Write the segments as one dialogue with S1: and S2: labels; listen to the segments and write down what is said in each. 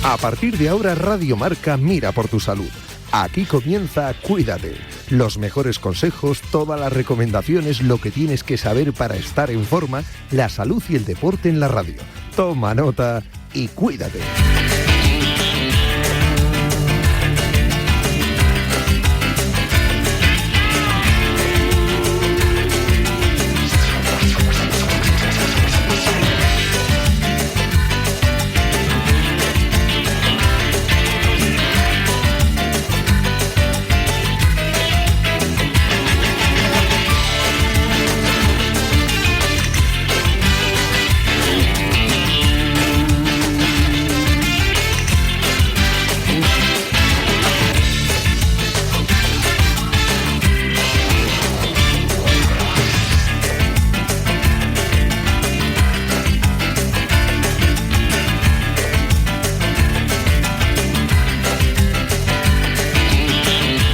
S1: A partir de ahora, Radio Marca mira por tu salud. Aquí comienza Cuídate. Los mejores consejos, todas las recomendaciones, lo que tienes que saber para estar en forma, la salud y el deporte en la radio. Toma nota y cuídate.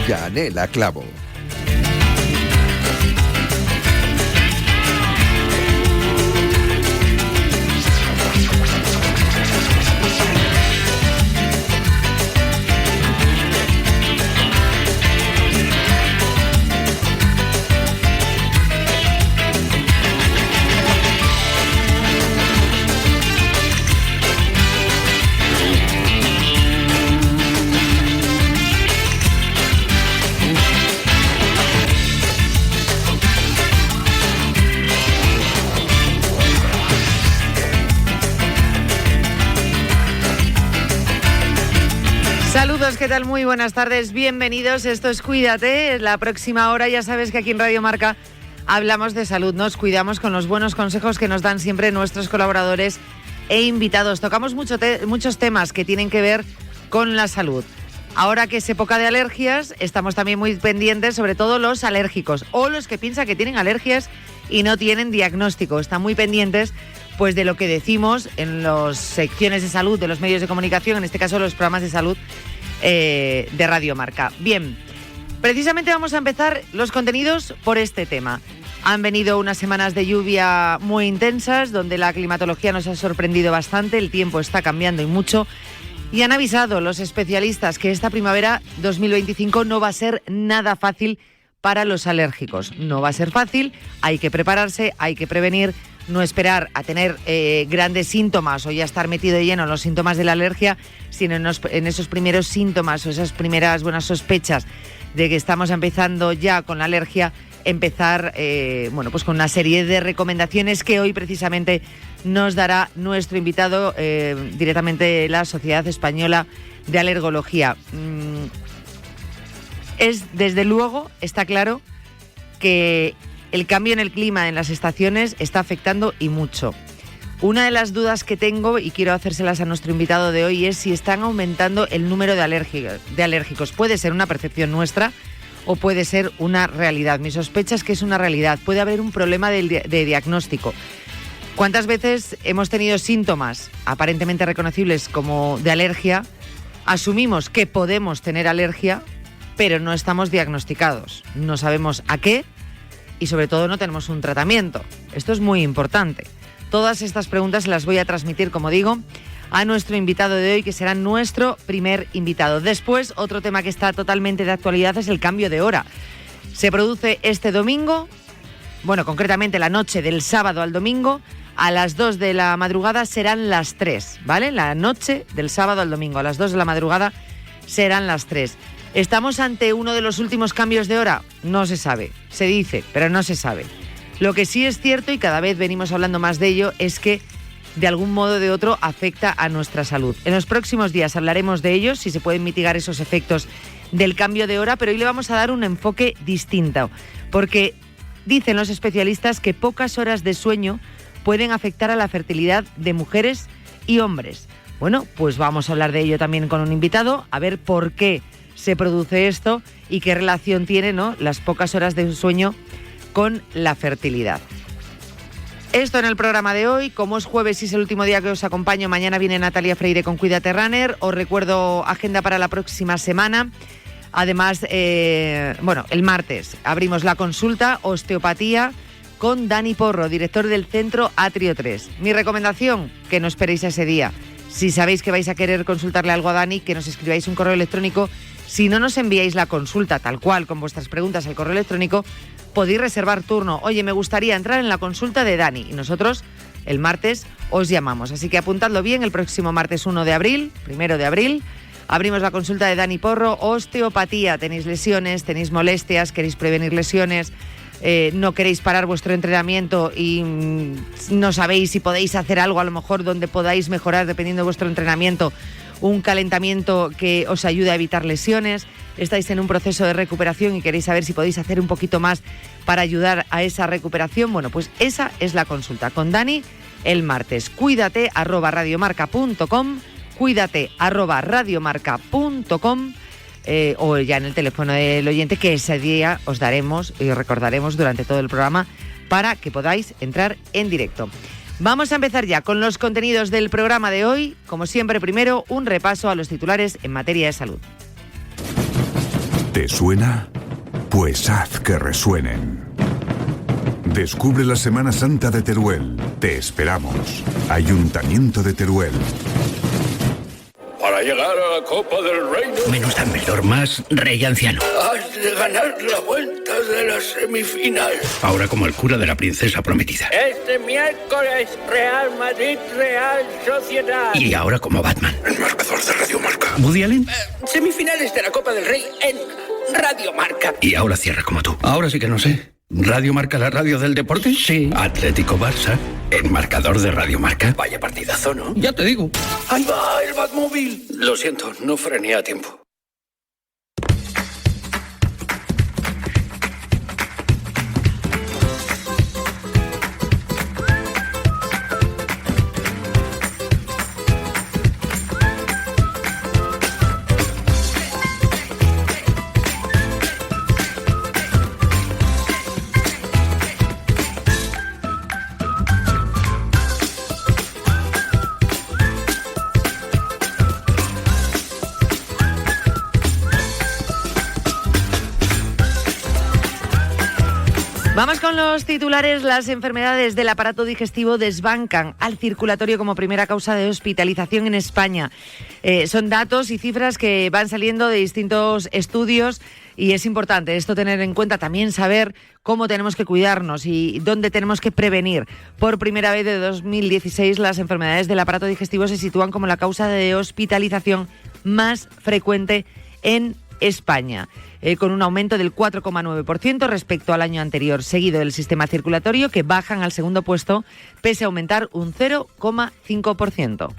S1: Yanela Clavo.
S2: Saludos, ¿qué tal? Muy buenas tardes, bienvenidos. Esto es Cuídate. La próxima hora ya sabes que aquí en Radio Marca hablamos de salud, nos cuidamos con los buenos consejos que nos dan siempre nuestros colaboradores e invitados. Tocamos muchos temas que tienen que ver con la salud. Ahora que es época de alergias, estamos también muy pendientes, sobre todo los alérgicos o los que piensan que tienen alergias y no tienen diagnóstico. Están muy pendientes pues de lo que decimos en las secciones de salud de los medios de comunicación, en este caso los programas de salud de Radio Marca. Bien, precisamente vamos a empezar los contenidos por este tema. Han venido unas semanas de lluvia muy intensas, donde la climatología nos ha sorprendido bastante, el tiempo está cambiando y mucho, y han avisado los especialistas que esta primavera 2025 no va a ser nada fácil para los alérgicos. No va a ser fácil, hay que prepararse, hay que prevenir, no esperar a tener grandes síntomas o ya estar metido de lleno en los síntomas de la alergia, sino en esos primeros síntomas o esas primeras buenas sospechas de que estamos empezando ya con la alergia, empezar pues con una serie de recomendaciones que hoy precisamente nos dará nuestro invitado directamente de la Sociedad Española de Alergología. Desde luego, está claro que el cambio en el clima, en las estaciones, está afectando y mucho. Una de las dudas que tengo, y quiero hacérselas a nuestro invitado de hoy, es si están aumentando el número de alérgicos. Puede ser una percepción nuestra o puede ser una realidad. Mi sospecha es que es una realidad. Puede haber un problema de diagnóstico. ¿Cuántas veces hemos tenido síntomas aparentemente reconocibles como de alergia? Asumimos que podemos tener alergia, pero no estamos diagnosticados. No sabemos a qué y sobre todo no tenemos un tratamiento. Esto es muy importante. Todas estas preguntas las voy a transmitir, como digo, a nuestro invitado de hoy, que será nuestro primer invitado. Después, otro tema que está totalmente de actualidad es el cambio de hora. Se produce este domingo, concretamente la noche del sábado al domingo, a las 2 de la madrugada serán las 3, ¿vale? La noche del sábado al domingo, a las 2 de la madrugada serán las 3. ¿Estamos ante uno de los últimos cambios de hora? No se sabe, se dice, pero no se sabe. Lo que sí es cierto, y cada vez venimos hablando más de ello, es que de algún modo o de otro afecta a nuestra salud. En los próximos días hablaremos de ello, si se pueden mitigar esos efectos del cambio de hora, pero hoy le vamos a dar un enfoque distinto, porque dicen los especialistas que pocas horas de sueño pueden afectar a la fertilidad de mujeres y hombres. Bueno, pues vamos a hablar de ello también con un invitado, a ver por qué se produce esto y qué relación tiene, ¿no?, las pocas horas de sueño con la fertilidad. Esto en el programa de hoy. Como es jueves y es el último día que os acompaño, mañana viene Natalia Freire con Cuídate Runner. Os recuerdo agenda para la próxima semana. Además, el martes abrimos la consulta Osteopatía con Dani Porro, director del Centro Atrio 3. Mi recomendación, que no esperéis ese día. Si sabéis que vais a querer consultarle algo a Dani, que nos escribáis un correo electrónico. Si no nos enviáis la consulta tal cual, con vuestras preguntas al correo electrónico, podéis reservar turno. Oye, me gustaría entrar en la consulta de Dani. Y nosotros, el martes, os llamamos. Así que apuntadlo bien, el próximo martes 1 de abril, 1 de abril, abrimos la consulta de Dani Porro. Osteopatía. Tenéis lesiones, tenéis molestias, queréis prevenir lesiones, no queréis parar vuestro entrenamiento y no sabéis si podéis hacer algo a lo mejor donde podáis mejorar dependiendo de vuestro entrenamiento, un calentamiento que os ayude a evitar lesiones, estáis en un proceso de recuperación y queréis saber si podéis hacer un poquito más para ayudar a esa recuperación, bueno, pues esa es la consulta con Dani el martes. Cuídate@radiomarca.com, cuídate@radiomarca.com, o ya en el teléfono del oyente, que ese día os daremos y recordaremos durante todo el programa para que podáis entrar en directo. Vamos a empezar ya con los contenidos del programa de hoy. Como siempre, primero, un repaso a los titulares en materia de salud.
S3: ¿Te suena? Pues haz que resuenen. Descubre la Semana Santa de Teruel. Te esperamos. Ayuntamiento de Teruel.
S4: Para llegar a la Copa del Reino,
S5: Menos Dumbledore, más rey anciano.
S4: has de ganar la vuelta de la semifinal.
S5: Ahora como el cura de la princesa prometida.
S6: Este miércoles, Real Madrid, Real Sociedad.
S5: Y ahora como Batman.
S4: El marcador de Radio Marca.
S5: Woody Allen.
S6: Semifinales de la Copa del Rey en Radio Marca.
S5: Y ahora cierra como tú. Ahora sí que no sé. ¿Radio Marca, la radio del deporte? Sí. Atlético Barça, el marcador de Radio Marca.
S6: Vaya partidazo, ¿no?
S5: Ya te digo.
S6: ¡Ahí va el Batmóvil! Lo siento, no frené a tiempo.
S2: Vamos con los titulares. Las enfermedades del aparato digestivo desbancan al circulatorio como primera causa de hospitalización en España. Son datos y cifras que van saliendo de distintos estudios y es importante esto tener en cuenta, también saber cómo tenemos que cuidarnos y dónde tenemos que prevenir. Por primera vez de 2016 las enfermedades del aparato digestivo se sitúan como la causa de hospitalización más frecuente en España, con un aumento del 4,9% respecto al año anterior, seguido del sistema circulatorio, que bajan al segundo puesto, pese a aumentar un 0,5%.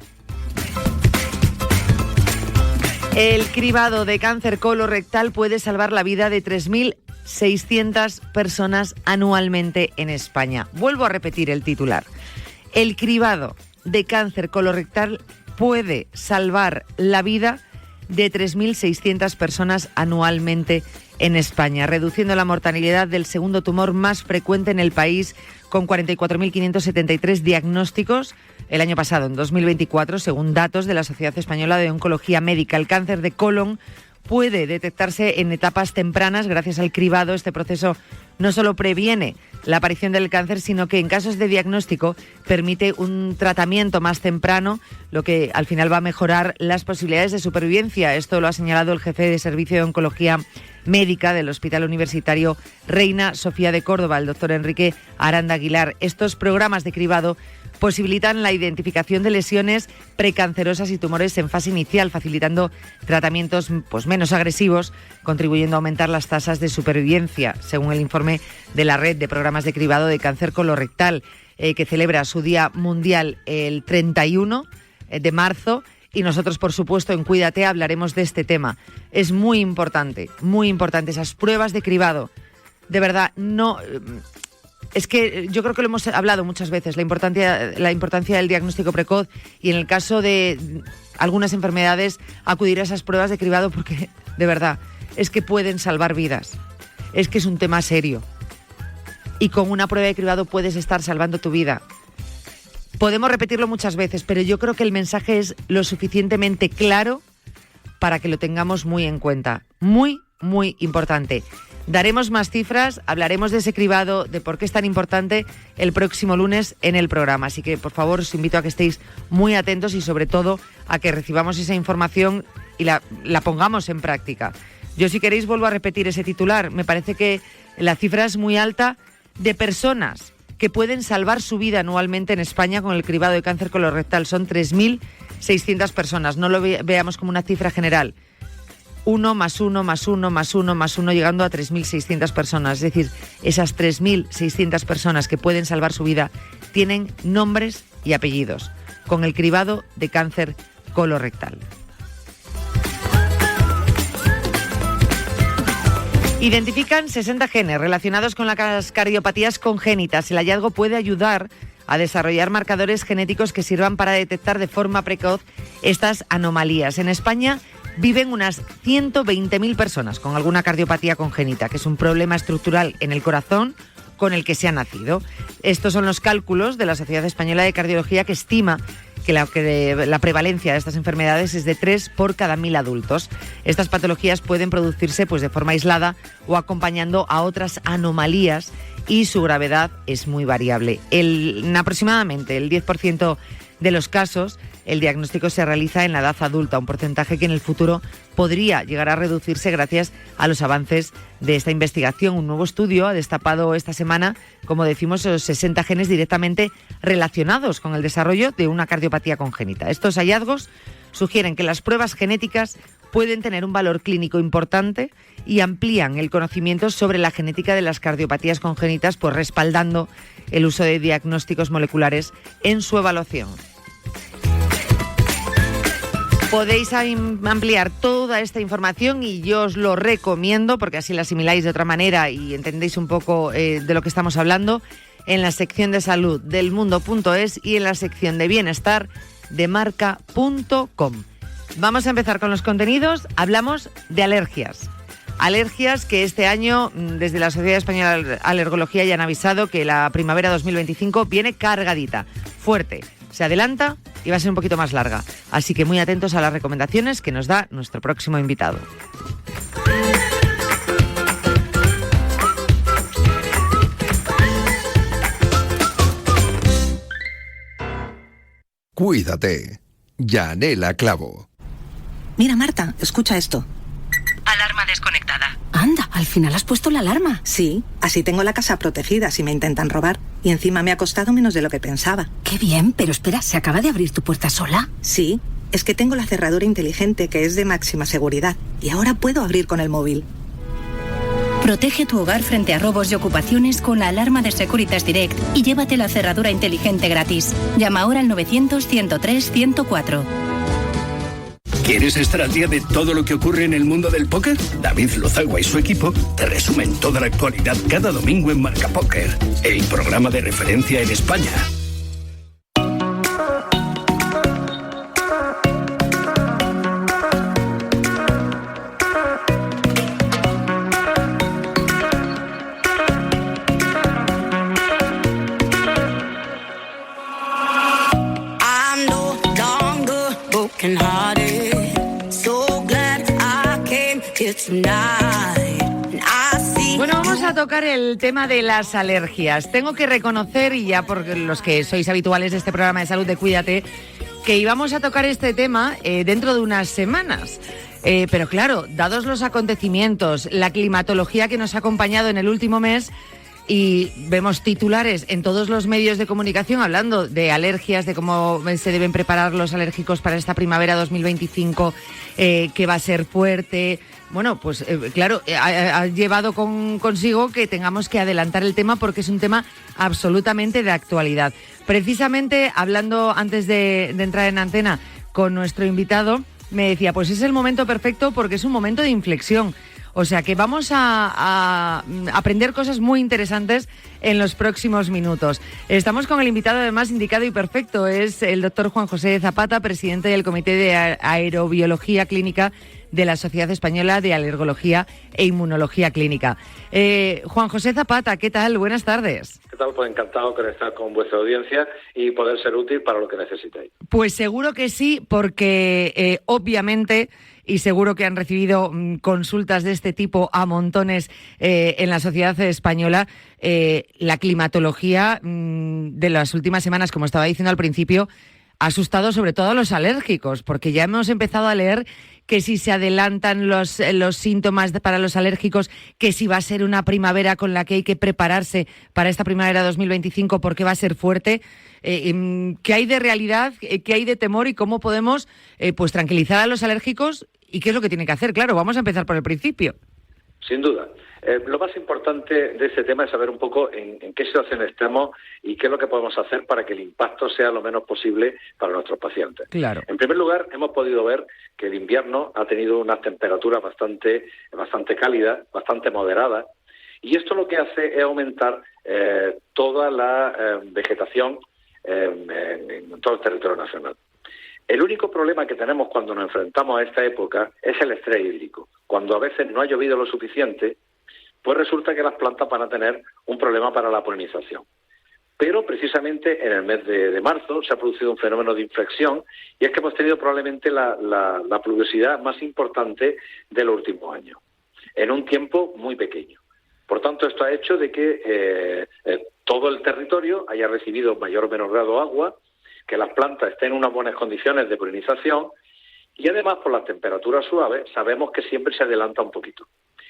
S2: El cribado de cáncer colorectal puede salvar la vida de 3.600 personas anualmente en España. Vuelvo a repetir el titular. El cribado de cáncer colorectal puede salvar la vida de 3.600 personas anualmente en España, reduciendo la mortalidad del segundo tumor más frecuente en el país, con 44.573 diagnósticos el año pasado, en 2024, según datos de la Sociedad Española de Oncología Médica. El cáncer de colon puede detectarse en etapas tempranas gracias al cribado. Este proceso no solo previene la aparición del cáncer, sino que en casos de diagnóstico permite un tratamiento más temprano, lo que al final va a mejorar las posibilidades de supervivencia. Esto lo ha señalado el jefe de Servicio de Oncología Médica del Hospital Universitario Reina Sofía de Córdoba, el doctor Enrique Aranda Aguilar. Estos programas de cribado posibilitan la identificación de lesiones precancerosas y tumores en fase inicial, facilitando tratamientos menos agresivos, contribuyendo a aumentar las tasas de supervivencia, según el informe de la Red de Programas de Cribado de Cáncer Colorectal, que celebra su Día Mundial el 31 de marzo. Y nosotros, por supuesto, en Cuídate hablaremos de este tema. Es muy importante esas pruebas de cribado. De verdad, no... Es que yo creo que lo hemos hablado muchas veces, la importancia del diagnóstico precoz y, en el caso de algunas enfermedades, acudir a esas pruebas de cribado, porque, de verdad, es que pueden salvar vidas. Es que es un tema serio. Y con una prueba de cribado puedes estar salvando tu vida. Podemos repetirlo muchas veces, pero yo creo que el mensaje es lo suficientemente claro para que lo tengamos muy en cuenta. Muy, muy importante. Daremos más cifras, hablaremos de ese cribado, de por qué es tan importante el próximo lunes en el programa. Así que, por favor, os invito a que estéis muy atentos y, sobre todo, a que recibamos esa información y la pongamos en práctica. Yo, si queréis, vuelvo a repetir ese titular. Me parece que la cifra es muy alta de personas que pueden salvar su vida anualmente en España con el cribado de cáncer colorectal. Son 3.600 personas. No lo veamos como una cifra general. 1 más 1 más 1 más 1 más 1, llegando a 3.600 personas. Es decir, esas 3.600 personas que pueden salvar su vida tienen nombres y apellidos con el cribado de cáncer colorectal. Identifican 60 genes relacionados con las cardiopatías congénitas. El hallazgo puede ayudar a desarrollar marcadores genéticos que sirvan para detectar de forma precoz estas anomalías. En España viven unas 120.000 personas con alguna cardiopatía congénita, que es un problema estructural en el corazón con el que se ha nacido. Estos son los cálculos de la Sociedad Española de Cardiología, que estima que la prevalencia de estas enfermedades es de 3 por cada 1.000 adultos. Estas patologías pueden producirse de forma aislada o acompañando a otras anomalías, y su gravedad es muy variable. En aproximadamente el 10% de los casos, el diagnóstico se realiza en la edad adulta, un porcentaje que en el futuro podría llegar a reducirse gracias a los avances de esta investigación. Un nuevo estudio ha destapado esta semana, como decimos, esos 60 genes directamente relacionados con el desarrollo de una cardiopatía congénita. Estos hallazgos sugieren que las pruebas genéticas pueden tener un valor clínico importante y amplían el conocimiento sobre la genética de las cardiopatías congénitas, respaldando el uso de diagnósticos moleculares en su evaluación. Podéis ampliar toda esta información, y yo os lo recomiendo porque así la asimiláis de otra manera y entendéis un poco de lo que estamos hablando, en la sección de salud del mundo.es y en la sección de bienestar de marca.com. Vamos a empezar con los contenidos. Hablamos de alergias. Alergias que este año, desde la Sociedad Española de Alergología, ya han avisado que la primavera 2025 viene cargadita, fuerte. Se adelanta y va a ser un poquito más larga. Así que muy atentos a las recomendaciones que nos da nuestro próximo invitado.
S1: Cuídate. Yanela Clavo.
S7: Mira, Marta, escucha esto.
S8: Alarma desconectada.
S7: Anda, al final has puesto la alarma. Sí, así tengo la casa protegida si me intentan robar. Y encima me ha costado menos de lo que pensaba.
S8: Qué bien, pero espera, ¿se acaba de abrir tu puerta sola?
S7: Sí, es que tengo la cerradura inteligente, que es de máxima seguridad. Y ahora puedo abrir con el móvil.
S8: Protege tu hogar frente a robos y ocupaciones con la alarma de Securitas Direct y llévate la cerradura inteligente gratis. Llama ahora al 900-103-104.
S5: ¿Quieres estar al día de todo lo que ocurre en el mundo del póker? David Lozagua y su equipo te resumen toda la actualidad cada domingo en Marca Póker, el programa de referencia en España.
S2: Bueno, vamos a tocar el tema de las alergias. Tengo que reconocer, y ya por los que sois habituales de este programa de salud de Cuídate, que íbamos a tocar este tema dentro de unas semanas. Pero claro, dados los acontecimientos, la climatología que nos ha acompañado en el último mes, y vemos titulares en todos los medios de comunicación hablando de alergias, de cómo se deben preparar los alérgicos para esta primavera 2025, que va a ser fuerte. Bueno, pues claro, ha llevado consigo que tengamos que adelantar el tema porque es un tema absolutamente de actualidad. Precisamente, hablando antes de entrar en antena con nuestro invitado, me decía, pues es el momento perfecto porque es un momento de inflexión. O sea que vamos a aprender cosas muy interesantes en los próximos minutos. Estamos con el invitado además indicado y perfecto. Es el doctor Juan José Zapata, presidente del Comité de Aerobiología Clínica de la Sociedad Española de Alergología e Inmunología Clínica. Juan José Zapata, ¿qué tal? Buenas tardes.
S9: ¿Qué tal? Pues encantado de estar con vuestra audiencia y poder ser útil para lo que necesitéis.
S2: Pues seguro que sí, porque obviamente y seguro que han recibido consultas de este tipo a montones en la sociedad española. La climatología de las últimas semanas, como estaba diciendo al principio, ha asustado sobre todo a los alérgicos, porque ya hemos empezado a leer que si se adelantan los síntomas para los alérgicos, que si va a ser una primavera con la que hay que prepararse para esta primavera 2025 porque va a ser fuerte. ¿Qué hay de realidad, qué hay de temor y cómo podemos pues tranquilizar a los alérgicos y qué es lo que tienen que hacer? Claro, vamos a empezar por el principio.
S9: Sin duda. Lo más importante de este tema es saber un poco en qué situación estamos y qué es lo que podemos hacer para que el impacto sea lo menos posible para nuestros pacientes.
S2: Claro.
S9: En primer lugar, hemos podido ver que el invierno ha tenido unas temperaturas bastante cálidas, bastante moderadas, y esto lo que hace es aumentar toda la vegetación en todo el territorio nacional. El único problema que tenemos cuando nos enfrentamos a esta época es el estrés hídrico. Cuando a veces no ha llovido lo suficiente, pues resulta que las plantas van a tener un problema para la polinización. Pero precisamente en el mes de marzo se ha producido un fenómeno de inflexión, y es que hemos tenido probablemente la pluviosidad más importante de los últimos años, en un tiempo muy pequeño. Por tanto, esto ha hecho de que todo el territorio haya recibido mayor o menor grado de agua, que las plantas estén en unas buenas condiciones de polinización, y además por las temperaturas suaves sabemos que siempre se adelanta un poquito.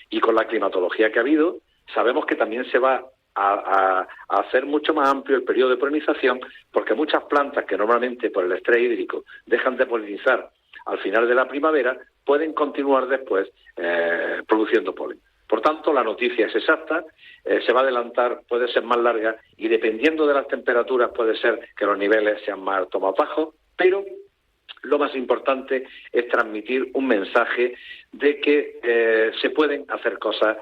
S9: Y con la climatología que ha habido, sabemos que también se va a hacer mucho más amplio el periodo de polinización, porque muchas plantas que normalmente por el estrés hídrico dejan de polinizar al final de la primavera, pueden continuar después produciendo polen. Por tanto, la noticia es exacta, se va a adelantar, puede ser más larga, y dependiendo de las temperaturas puede ser que los niveles sean más altos o más bajos, pero lo más importante es transmitir un mensaje de que se pueden hacer cosas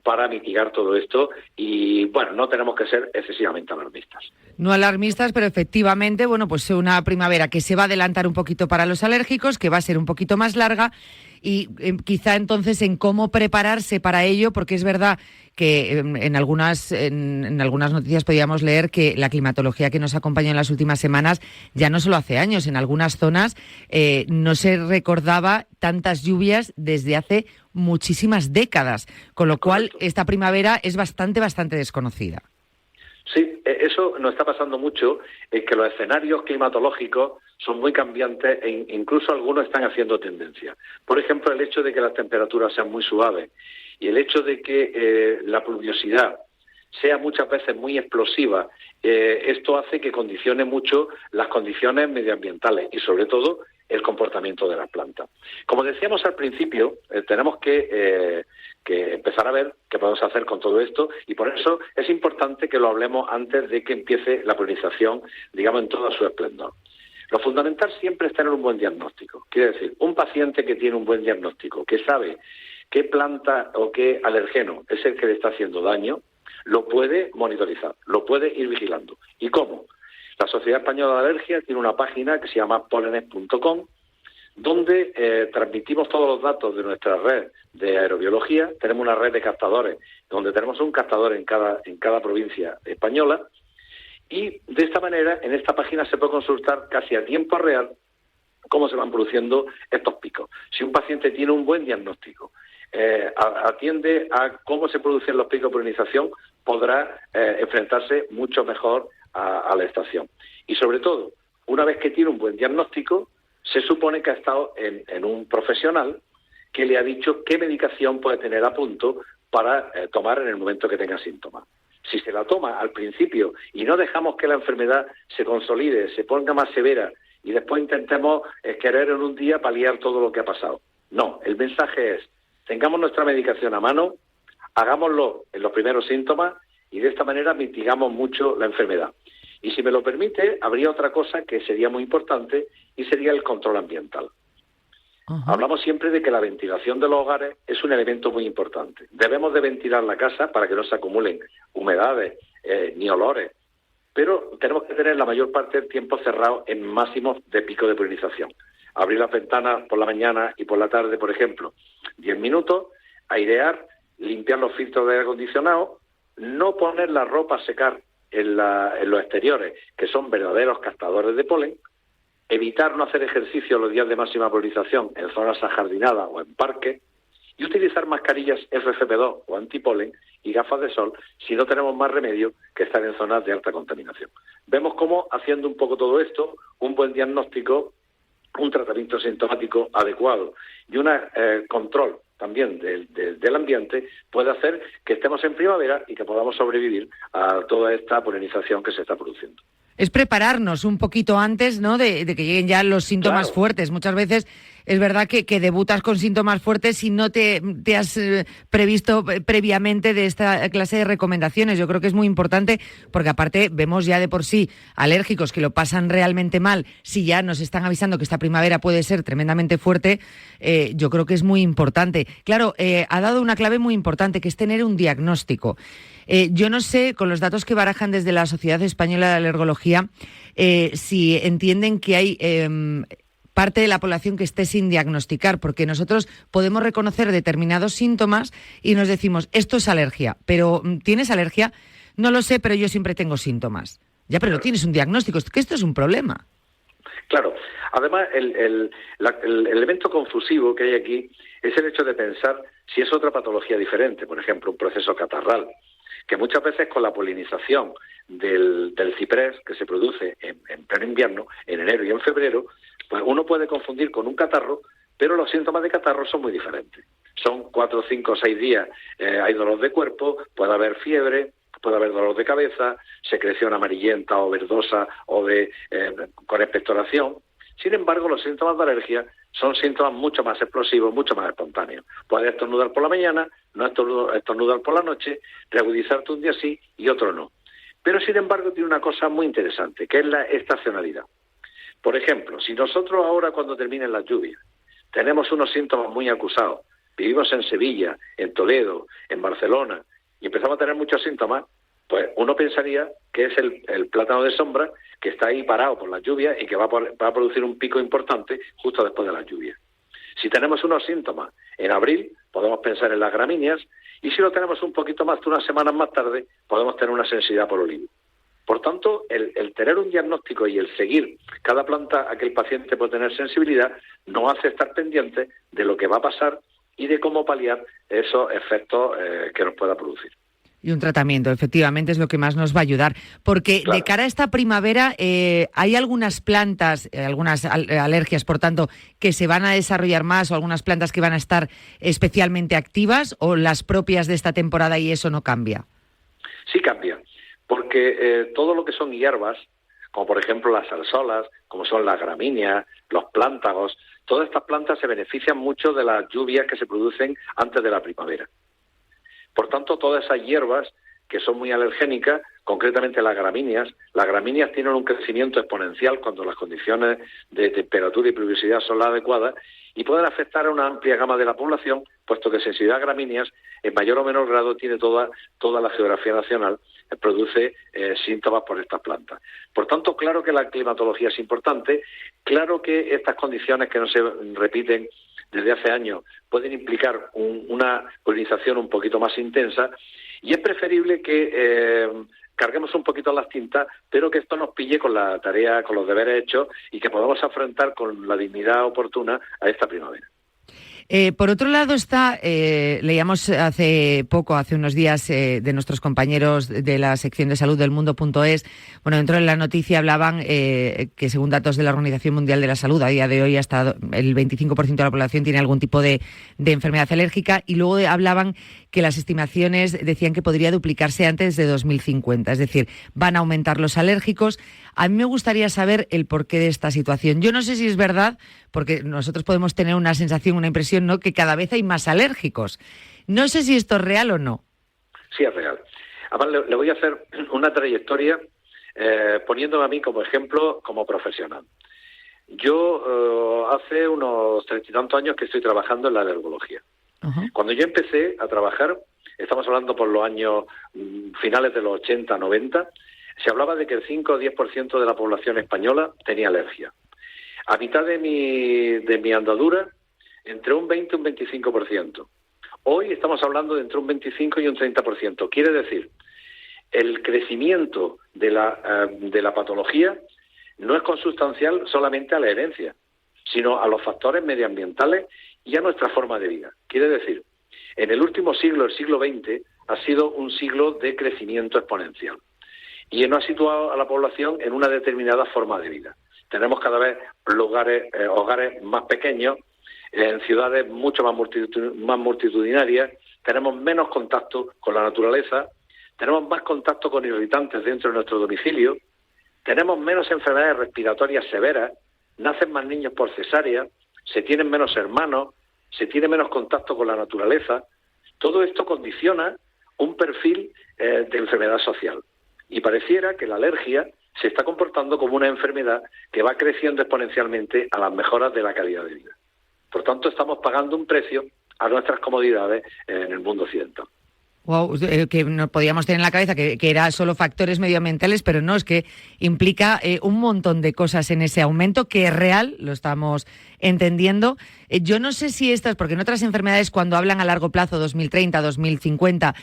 S9: para mitigar todo esto, y bueno, no tenemos que ser excesivamente alarmistas.
S2: No alarmistas, pero efectivamente, bueno, pues una primavera que se va a adelantar un poquito para los alérgicos, que va a ser un poquito más larga, y quizá entonces en cómo prepararse para ello, porque es verdad que en algunas noticias podíamos leer que la climatología que nos acompaña en las últimas semanas ya no solo hace años, en algunas zonas no se recordaba tantas lluvias desde hace muchísimas décadas, con lo cual esta primavera es bastante desconocida.
S9: Sí, eso nos está pasando mucho, que los escenarios climatológicos son muy cambiantes e incluso algunos están haciendo tendencia. Por ejemplo, el hecho de que las temperaturas sean muy suaves y el hecho de que la pluviosidad sea muchas veces muy explosiva, esto hace que condicione mucho las condiciones medioambientales y sobre todo el comportamiento de las plantas. Como decíamos al principio, tenemos que empezar a ver qué podemos hacer con todo esto, y por eso es importante que lo hablemos antes de que empiece la polinización, digamos, en todo su esplendor. Lo fundamental siempre es tener un buen diagnóstico. Quiere decir, un paciente que tiene un buen diagnóstico, que sabe qué planta o qué alergeno es el que le está haciendo daño, lo puede monitorizar, lo puede ir vigilando. ¿Y cómo? La Sociedad Española de Alergia tiene una página que se llama polenes.com, donde transmitimos todos los datos de nuestra red de aerobiología. Tenemos una red de captadores, donde tenemos un captador en cada provincia española, y de esta manera en esta página se puede consultar casi a tiempo real cómo se van produciendo estos picos. Si un paciente tiene un buen diagnóstico, atiende a cómo se producen los picos de polinización, podrá enfrentarse mucho mejor a la estación. Y sobre todo, una vez que tiene un buen diagnóstico, se supone que ha estado en un profesional que le ha dicho qué medicación puede tener a punto para tomar en el momento que tenga síntomas. Si se la toma al principio y no dejamos que la enfermedad se consolide, se ponga más severa y después intentemos querer en un día paliar todo lo que ha pasado. No, el mensaje es, tengamos nuestra medicación a mano, hagámoslo en los primeros síntomas y de esta manera mitigamos mucho la enfermedad. Y si me lo permite, habría otra cosa que sería muy importante y sería el control ambiental. Uh-huh. Hablamos siempre de que la ventilación de los hogares es un elemento muy importante. Debemos de ventilar la casa para que no se acumulen humedades ni olores, pero tenemos que tener la mayor parte del tiempo cerrado en máximos de pico de polinización. Abrir las ventanas por la mañana y por la tarde, por ejemplo, 10 minutos, airear, limpiar los filtros de aire acondicionado, no poner la ropa a secar en los exteriores, que son verdaderos captadores de polen, evitar no hacer ejercicio los días de máxima polinización en zonas ajardinadas o en parques, y utilizar mascarillas FFP2 o antipolen y gafas de sol si no tenemos más remedio que estar en zonas de alta contaminación. Vemos cómo, haciendo un poco todo esto, un buen diagnóstico, un tratamiento sintomático adecuado y un control también del ambiente puede hacer que estemos en primavera y que podamos sobrevivir a toda esta polinización que se está produciendo.
S2: Es prepararnos un poquito antes, ¿no?, de que lleguen ya los síntomas fuertes. Muchas veces es verdad que debutas con síntomas fuertes si no te has previsto previamente de esta clase de recomendaciones. Yo creo que es muy importante porque aparte vemos ya de por sí alérgicos que lo pasan realmente mal. Si ya nos están avisando que esta primavera puede ser tremendamente fuerte, yo creo que es muy importante. Claro, ha dado una clave muy importante, que es tener un diagnóstico. Yo no sé, con los datos que barajan desde la Sociedad Española de Alergología, si entienden que hay parte de la población que esté sin diagnosticar, porque nosotros podemos reconocer determinados síntomas y nos decimos, esto es alergia, pero ¿tienes alergia? No lo sé, pero yo siempre tengo síntomas. Ya, pero no tienes un diagnóstico, que esto es un problema.
S9: Claro, además el elemento confusivo que hay aquí es el hecho de pensar si es otra patología diferente, por ejemplo, un proceso catarral, que muchas veces con la polinización del ciprés que se produce en pleno invierno, en enero y en febrero, pues uno puede confundir con un catarro, pero los síntomas de catarro son muy diferentes. Son 4, 5, 6 días, hay dolor de cuerpo, puede haber fiebre, puede haber dolor de cabeza, secreción amarillenta o verdosa o con expectoración. Sin embargo, los síntomas de alergia son síntomas mucho más explosivos, mucho más espontáneos. Puedes estornudar por la mañana, no estornudar por la noche, reagudizarte un día sí y otro no. Pero, sin embargo, tiene una cosa muy interesante, que es la estacionalidad. Por ejemplo, si nosotros ahora, cuando terminen las lluvias, tenemos unos síntomas muy acusados, vivimos en Sevilla, en Toledo, en Barcelona, y empezamos a tener muchos síntomas, pues uno pensaría que es el plátano de sombra que está ahí parado por las lluvias y que va a producir un pico importante justo después de las lluvias. Si tenemos unos síntomas en abril, podemos pensar en las gramíneas, y si lo tenemos un poquito más de unas semanas más tarde, podemos tener una sensibilidad por olivo. Por tanto, el tener un diagnóstico y el seguir cada planta a que el paciente puede tener sensibilidad nos hace estar pendientes de lo que va a pasar y de cómo paliar esos efectos que nos pueda producir.
S2: Y un tratamiento, efectivamente, es lo que más nos va a ayudar. Porque claro, de cara a esta primavera, hay algunas plantas, algunas alergias, por tanto, que se van a desarrollar más, o algunas plantas que van a estar especialmente activas, o las propias de esta temporada, y eso no cambia.
S9: Sí cambia, porque todo lo que son hierbas, como por ejemplo las salsolas, como son las gramíneas, los plántagos, todas estas plantas se benefician mucho de las lluvias que se producen antes de la primavera. Por tanto, todas esas hierbas que son muy alergénicas, concretamente las gramíneas tienen un crecimiento exponencial cuando las condiciones de temperatura y pluviosidad son las adecuadas y pueden afectar a una amplia gama de la población, puesto que sensibilidad a gramíneas en mayor o menor grado tiene toda la geografía nacional, produce síntomas por estas plantas. Por tanto, claro que la climatología es importante, claro que estas condiciones que no se repiten desde hace años pueden implicar una polinización un poquito más intensa, y es preferible que carguemos un poquito las tintas, pero que esto nos pille con la tarea, con los deberes hechos, y que podamos afrontar con la dignidad oportuna a esta primavera.
S2: Por otro lado está, leíamos hace unos días, de nuestros compañeros de la sección de salud del mundo.es, bueno, dentro de la noticia hablaban que según datos de la Organización Mundial de la Salud, a día de hoy hasta el 25% de la población tiene algún tipo de enfermedad alérgica, y luego hablaban que las estimaciones decían que podría duplicarse antes de 2050, es decir, van a aumentar los alérgicos. A mí me gustaría saber el porqué de esta situación. Yo no sé si es verdad, porque nosotros podemos tener una sensación, una impresión, ¿no?, que cada vez hay más alérgicos. No sé si esto es real o no.
S9: Sí, es real. Además, le voy a hacer una trayectoria poniéndome a mí como ejemplo, como profesional. Yo hace unos 30 y tantos años que estoy trabajando en la alergología. Uh-huh. Cuando yo empecé a trabajar, estamos hablando por los años finales de los 80, 90, se hablaba de que el 5 o 10% de la población española tenía alergia. A mitad de mi andadura, entre un 20 y un 25%. Hoy estamos hablando de entre un 25 y un 30%. Quiere decir, el crecimiento de la patología no es consustancial solamente a la herencia, sino a los factores medioambientales y a nuestra forma de vida. Quiere decir, en el último siglo, el siglo XX, ha sido un siglo de crecimiento exponencial y nos ha situado a la población en una determinada forma de vida. Tenemos cada vez hogares más pequeños, en ciudades mucho más multitudinarias, tenemos menos contacto con la naturaleza, tenemos más contacto con irritantes dentro de nuestro domicilio, tenemos menos enfermedades respiratorias severas, nacen más niños por cesárea, se tienen menos hermanos, se tiene menos contacto con la naturaleza. Todo esto condiciona un perfil de enfermedad social. Y pareciera que la alergia se está comportando como una enfermedad que va creciendo exponencialmente a las mejoras de la calidad de vida. Por tanto, estamos pagando un precio a nuestras comodidades en el mundo occidental.
S2: Wow, que no podíamos tener en la cabeza que era solo factores medioambientales, pero no, es que implica un montón de cosas en ese aumento que es real, lo estamos entendiendo. Yo no sé si estas, porque en otras enfermedades cuando hablan a largo plazo, 2030, 2050,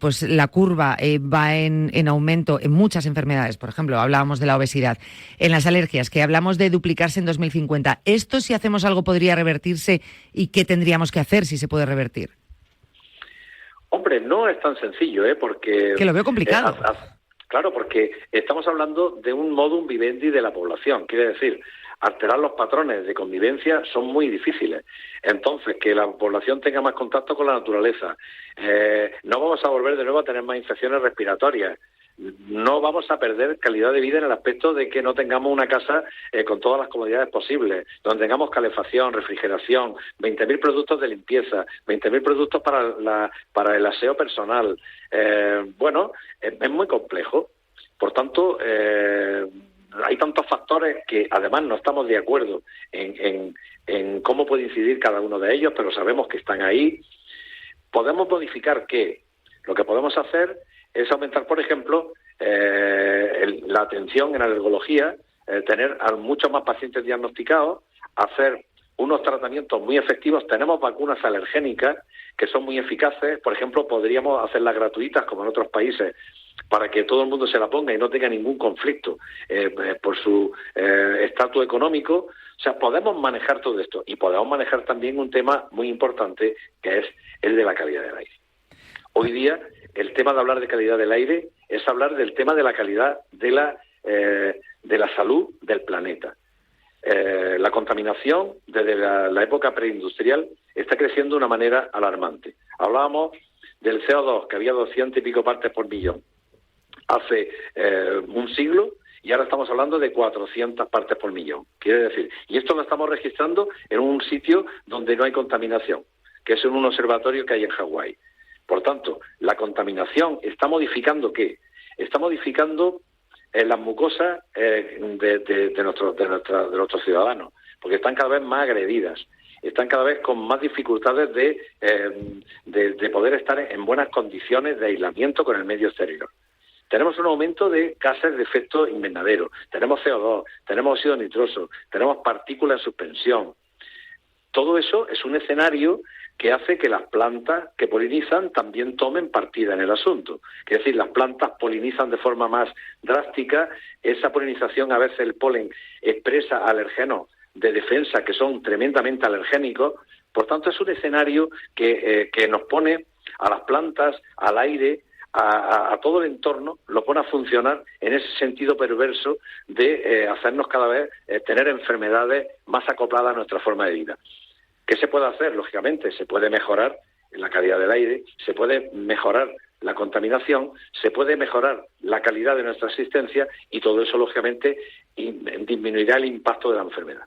S2: pues la curva va en aumento en muchas enfermedades. Por ejemplo, hablábamos de la obesidad. En las alergias, que hablamos de duplicarse en 2050. ¿Esto, si hacemos algo, podría revertirse? ¿Y qué tendríamos que hacer si se puede revertir?
S9: Hombre, no es tan sencillo, porque...
S2: Que lo veo complicado.
S9: Claro, porque estamos hablando de un modus vivendi de la población. Quiere decir, alterar los patrones de convivencia son muy difíciles. Entonces, que la población tenga más contacto con la naturaleza. No vamos a volver de nuevo a tener más infecciones respiratorias. No vamos a perder calidad de vida en el aspecto de que no tengamos una casa con todas las comodidades posibles, donde tengamos calefacción, refrigeración, 20.000 productos de limpieza, 20.000 productos para el aseo personal. Es muy complejo. Por tanto, hay tantos factores que además no estamos de acuerdo en cómo puede incidir cada uno de ellos, pero sabemos que están ahí. ¿Podemos modificar qué? Lo que podemos hacer es aumentar, por ejemplo, la atención en alergología, tener a muchos más pacientes diagnosticados, hacer unos tratamientos muy efectivos. Tenemos vacunas alergénicas que son muy eficaces. Por ejemplo, podríamos hacerlas gratuitas, como en otros países, para que todo el mundo se la ponga y no tenga ningún conflicto por su estatus económico. O sea, podemos manejar todo esto y podemos manejar también un tema muy importante, que es el de la calidad del aire. Hoy día, el tema de hablar de calidad del aire es hablar del tema de la calidad de la salud del planeta. La contaminación desde la época preindustrial está creciendo de una manera alarmante. Hablábamos del CO2, que había 200 y pico partes por millón hace un siglo, y ahora estamos hablando de 400 partes por millón. Quiere decir, y esto lo estamos registrando en un sitio donde no hay contaminación, que es en un observatorio que hay en Hawái. Por tanto, la contaminación está modificando ¿qué? Está modificando las mucosas de nuestros ciudadanos, porque están cada vez más agredidas, están cada vez con más dificultades de poder estar en buenas condiciones de aislamiento con el medio exterior. Tenemos un aumento de gases de efecto invernadero, tenemos CO2, tenemos óxido nitroso, tenemos partículas en suspensión. Todo eso es un escenario que hace que las plantas que polinizan también tomen partida en el asunto. Es decir, las plantas polinizan de forma más drástica, esa polinización, a veces el polen expresa alergenos de defensa que son tremendamente alergénicos. Por tanto, es un escenario que nos pone a las plantas, al aire, a todo el entorno, lo pone a funcionar en ese sentido perverso de hacernos cada vez tener enfermedades más acopladas a nuestra forma de vida. ¿Qué se puede hacer? Lógicamente, se puede mejorar la calidad del aire, se puede mejorar la contaminación, se puede mejorar la calidad de nuestra existencia y todo eso, lógicamente, disminuirá el impacto de la enfermedad.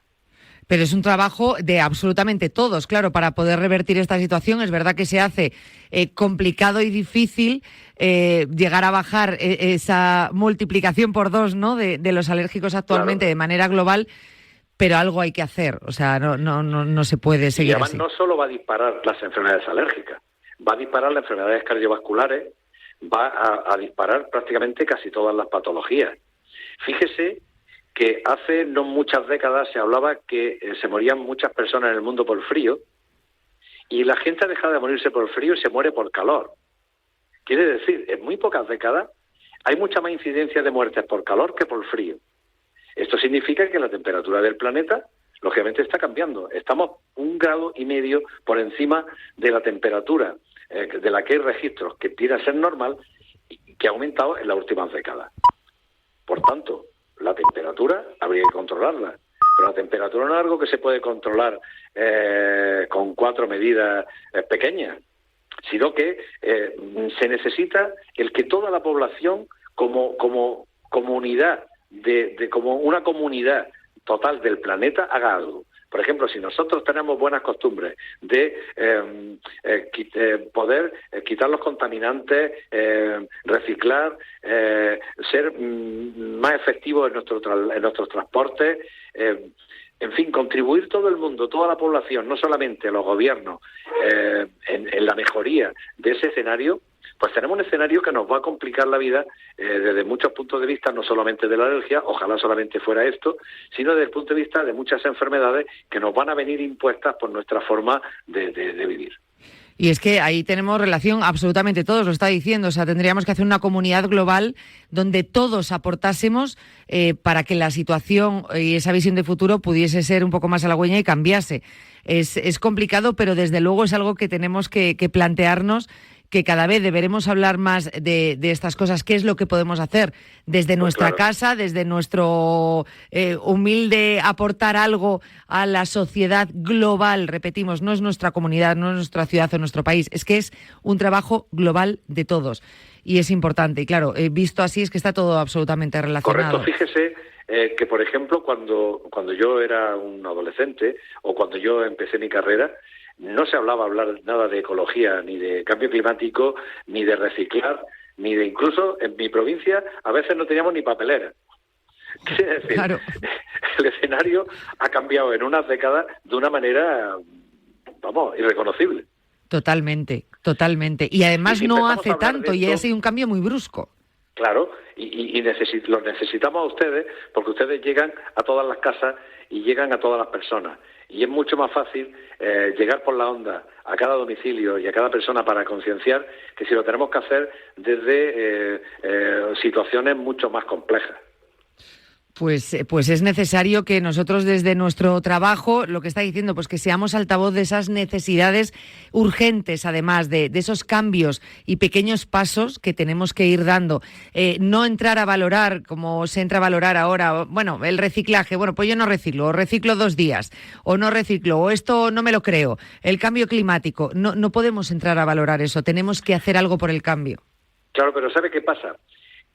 S2: Pero es un trabajo de absolutamente todos, claro, para poder revertir esta situación. Es verdad que se hace complicado y difícil llegar a bajar esa multiplicación por 2, ¿no?, de los alérgicos actualmente, claro, de manera global. Pero algo hay que hacer, o sea, no se puede seguir
S9: y además
S2: así.
S9: No solo va a disparar las enfermedades alérgicas, va a disparar las enfermedades cardiovasculares, va a disparar prácticamente casi todas las patologías. Fíjese que hace no muchas décadas se hablaba que se morían muchas personas en el mundo por frío, y la gente ha dejado de morirse por frío y se muere por calor. Quiere decir, en muy pocas décadas hay mucha más incidencia de muertes por calor que por frío. Esto significa que la temperatura del planeta, lógicamente, está cambiando. Estamos 1,5 grados por encima de la temperatura de la que hay registros que tiene a ser normal y que ha aumentado en las últimas décadas. Por tanto, la temperatura habría que controlarla. Pero la temperatura no es algo que se puede controlar con 4 medidas pequeñas, sino que se necesita el que toda la población, como comunidad, como una comunidad total del planeta, haga algo. Por ejemplo, si nosotros tenemos buenas costumbres de poder quitar los contaminantes, reciclar, ser más efectivos en nuestros transportes, en fin, contribuir todo el mundo, toda la población, no solamente los gobiernos, en la mejoría de ese escenario, pues tenemos un escenario que nos va a complicar la vida desde muchos puntos de vista, no solamente de la alergia, ojalá solamente fuera esto, sino desde el punto de vista de muchas enfermedades que nos van a venir impuestas por nuestra forma de vivir.
S2: Y es que ahí tenemos relación absolutamente todos, lo está diciendo, o sea, tendríamos que hacer una comunidad global donde todos aportásemos para que la situación y esa visión de futuro pudiese ser un poco más halagüeña y cambiase. Es complicado, pero desde luego es algo que tenemos que plantearnos, que cada vez deberemos hablar más de estas cosas, qué es lo que podemos hacer desde nuestra casa, desde nuestro humilde aportar algo a la sociedad global. Repetimos, no es nuestra comunidad, no es nuestra ciudad o nuestro país, es que es un trabajo global de todos y es importante. Y claro, visto así es que está todo absolutamente relacionado.
S9: Correcto, fíjese que, por ejemplo, cuando yo era un adolescente o cuando yo empecé mi carrera, no se hablaba nada de ecología, ni de cambio climático, ni de reciclar, ni de incluso en mi provincia a veces no teníamos ni papelera. Quiere decir, claro, el escenario ha cambiado en unas décadas de una manera, irreconocible.
S2: Totalmente. Y además no hace tanto y ha sido un cambio muy brusco.
S9: Claro, y los necesitamos a ustedes porque ustedes llegan a todas las casas y llegan a todas las personas. Y es mucho más fácil llegar por la onda a cada domicilio y a cada persona para concienciar que si lo tenemos que hacer desde situaciones mucho más complejas.
S2: Pues es necesario que nosotros desde nuestro trabajo, lo que está diciendo, pues que seamos altavoz de esas necesidades urgentes, además de esos cambios y pequeños pasos que tenemos que ir dando. No entrar a valorar, como se entra a valorar ahora, el reciclaje, pues yo no reciclo, o reciclo 2 días, o no reciclo, o esto no me lo creo. El cambio climático, no podemos entrar a valorar eso, tenemos que hacer algo por el cambio.
S9: Claro, pero ¿sabe qué pasa?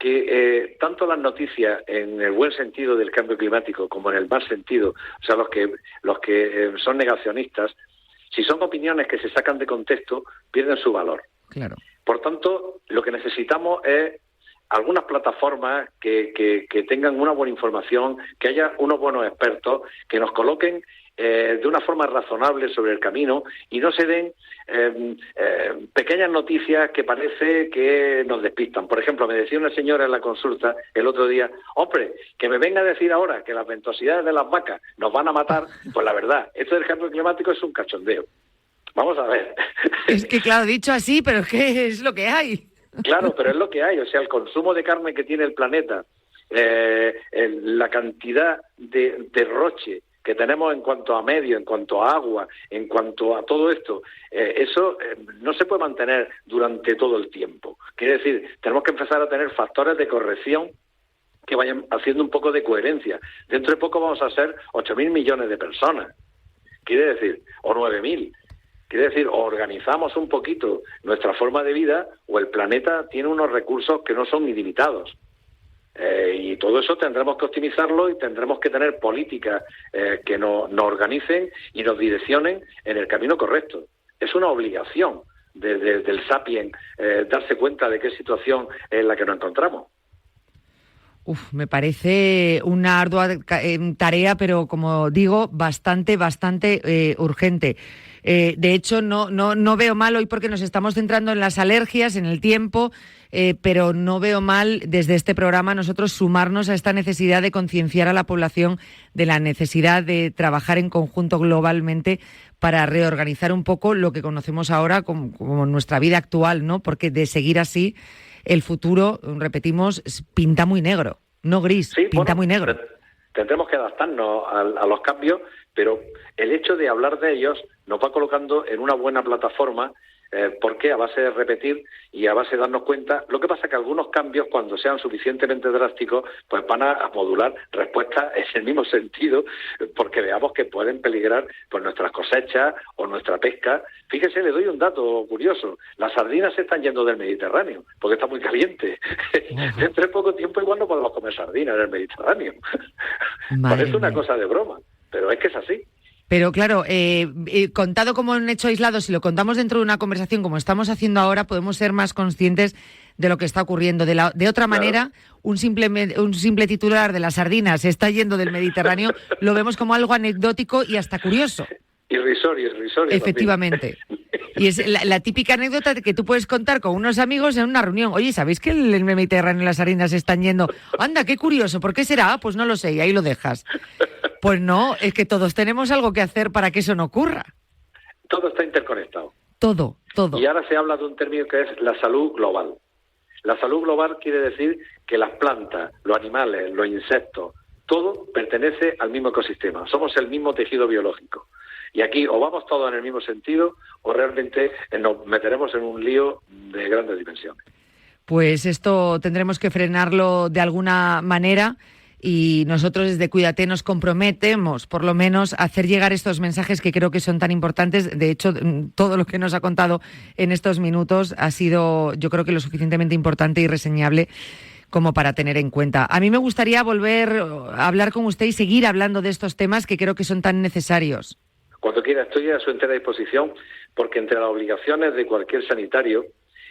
S9: Que tanto las noticias en el buen sentido del cambio climático como en el mal sentido, o sea, los que son negacionistas, si son opiniones que se sacan de contexto, pierden su valor.
S2: Claro.
S9: Por tanto, lo que necesitamos es algunas plataformas que tengan una buena información, que haya unos buenos expertos, que nos coloquen de una forma razonable sobre el camino y no se den pequeñas noticias que parece que nos despistan. Por ejemplo, me decía una señora en la consulta el otro día, hombre, que me venga a decir ahora que las ventosidades de las vacas nos van a matar, pues la verdad, esto del cambio climático es un cachondeo. Vamos a ver.
S2: Es que claro, dicho así, pero es que es lo que hay.
S9: Claro, pero es lo que hay, o sea, el consumo de carne que tiene el planeta, la cantidad de derroche que tenemos en cuanto a medio, en cuanto a agua, en cuanto a todo esto, eso no se puede mantener durante todo el tiempo. Quiere decir, tenemos que empezar a tener factores de corrección que vayan haciendo un poco de coherencia. Dentro de poco vamos a ser 8.000 millones de personas, quiere decir, o 9.000. Quiere decir, o organizamos un poquito nuestra forma de vida o el planeta tiene unos recursos que no son ilimitados. Y todo eso tendremos que optimizarlo y tendremos que tener políticas que nos organicen y nos direccionen en el camino correcto. Es una obligación del Sapien darse cuenta de qué situación es la que nos encontramos.
S2: Me parece una ardua tarea, pero como digo, bastante urgente. De hecho, no veo mal hoy porque nos estamos centrando en las alergias, en el tiempo, pero no veo mal desde este programa nosotros sumarnos a esta necesidad de concienciar a la población de la necesidad de trabajar en conjunto globalmente para reorganizar un poco lo que conocemos ahora como nuestra vida actual, ¿no? Porque de seguir así, el futuro, repetimos, pinta muy negro, no gris, sí, pinta muy negro.
S9: tendremos que adaptarnos a los cambios, pero el hecho de hablar de ellos nos va colocando en una buena plataforma, porque a base de repetir y a base de darnos cuenta, lo que pasa es que algunos cambios, cuando sean suficientemente drásticos, pues van a modular respuestas en el mismo sentido, porque veamos que pueden peligrar pues nuestras cosechas o nuestra pesca. Fíjese, le doy un dato curioso: las sardinas se están yendo del Mediterráneo, porque está muy caliente. Dentro de poco tiempo igual no podemos comer sardinas en el Mediterráneo. Parece una cosa de broma, pero es que es así.
S2: Pero claro, contado como un hecho aislado, si lo contamos dentro de una conversación como estamos haciendo ahora, podemos ser más conscientes de lo que está ocurriendo. De otra manera, un simple titular de las sardinas se está yendo del Mediterráneo, lo vemos como algo anecdótico y hasta curioso.
S9: Irrisorio.
S2: Efectivamente. Y es la típica anécdota que tú puedes contar con unos amigos en una reunión. Oye, ¿sabéis que el Mediterráneo y las sardinas se están yendo? Anda, qué curioso, ¿por qué será? Pues no lo sé, y ahí lo dejas. Pues no, es que todos tenemos algo que hacer para que eso no ocurra.
S9: Todo está interconectado.
S2: Todo.
S9: Y ahora se habla de un término que es la salud global. La salud global quiere decir que las plantas, los animales, los insectos, todo pertenece al mismo ecosistema. Somos el mismo tejido biológico. Y aquí o vamos todos en el mismo sentido o realmente nos meteremos en un lío de grandes dimensiones.
S2: Pues esto tendremos que frenarlo de alguna manera y nosotros desde Cuídate nos comprometemos por lo menos a hacer llegar estos mensajes que creo que son tan importantes. De hecho, todo lo que nos ha contado en estos minutos ha sido, yo creo que lo suficientemente importante y reseñable como para tener en cuenta. A mí me gustaría volver a hablar con usted y seguir hablando de estos temas que creo que son tan necesarios.
S9: Cuando quiera, estoy a su entera disposición, porque entre las obligaciones de cualquier sanitario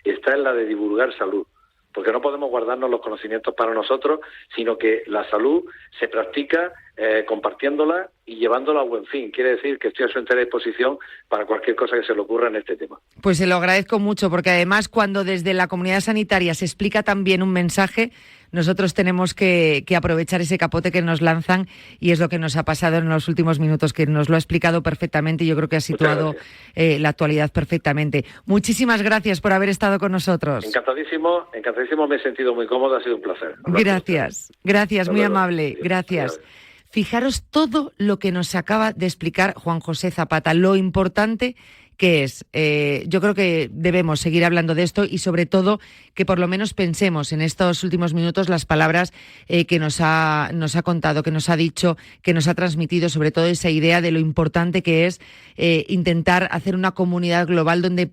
S9: está en la de divulgar salud, porque no podemos guardarnos los conocimientos para nosotros, sino que la salud se practica compartiéndola y llevándola a buen fin. Quiere decir que estoy a su entera disposición para cualquier cosa que se le ocurra en este tema. Pues
S2: se lo agradezco mucho, porque además cuando desde la comunidad sanitaria se explica también un mensaje, nosotros tenemos que aprovechar ese capote que nos lanzan, y es lo que nos ha pasado en los últimos minutos, que nos lo ha explicado perfectamente y yo creo que ha situado la actualidad perfectamente. Muchísimas gracias por haber estado con nosotros.
S9: Encantadísimo, me he sentido muy cómodo, ha sido un placer.
S2: Gracias, muy amable, gracias. Fijaros todo lo que nos acaba de explicar Juan José Zapata, lo importante que es. Yo creo que debemos seguir hablando de esto y sobre todo que por lo menos pensemos en estos últimos minutos las palabras que nos ha contado, que nos ha dicho, que nos ha transmitido, sobre todo esa idea de lo importante que es intentar hacer una comunidad global donde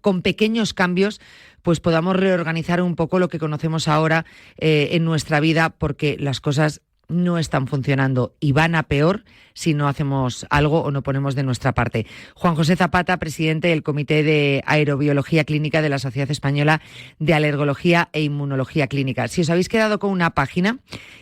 S2: con pequeños cambios pues podamos reorganizar un poco lo que conocemos ahora en nuestra vida, porque las cosas no están funcionando y van a peor si no hacemos algo o no ponemos de nuestra parte. Juan José Zapata, presidente del Comité de Aerobiología Clínica de la Sociedad Española de Alergología e Inmunología Clínica. Si os habéis quedado con una página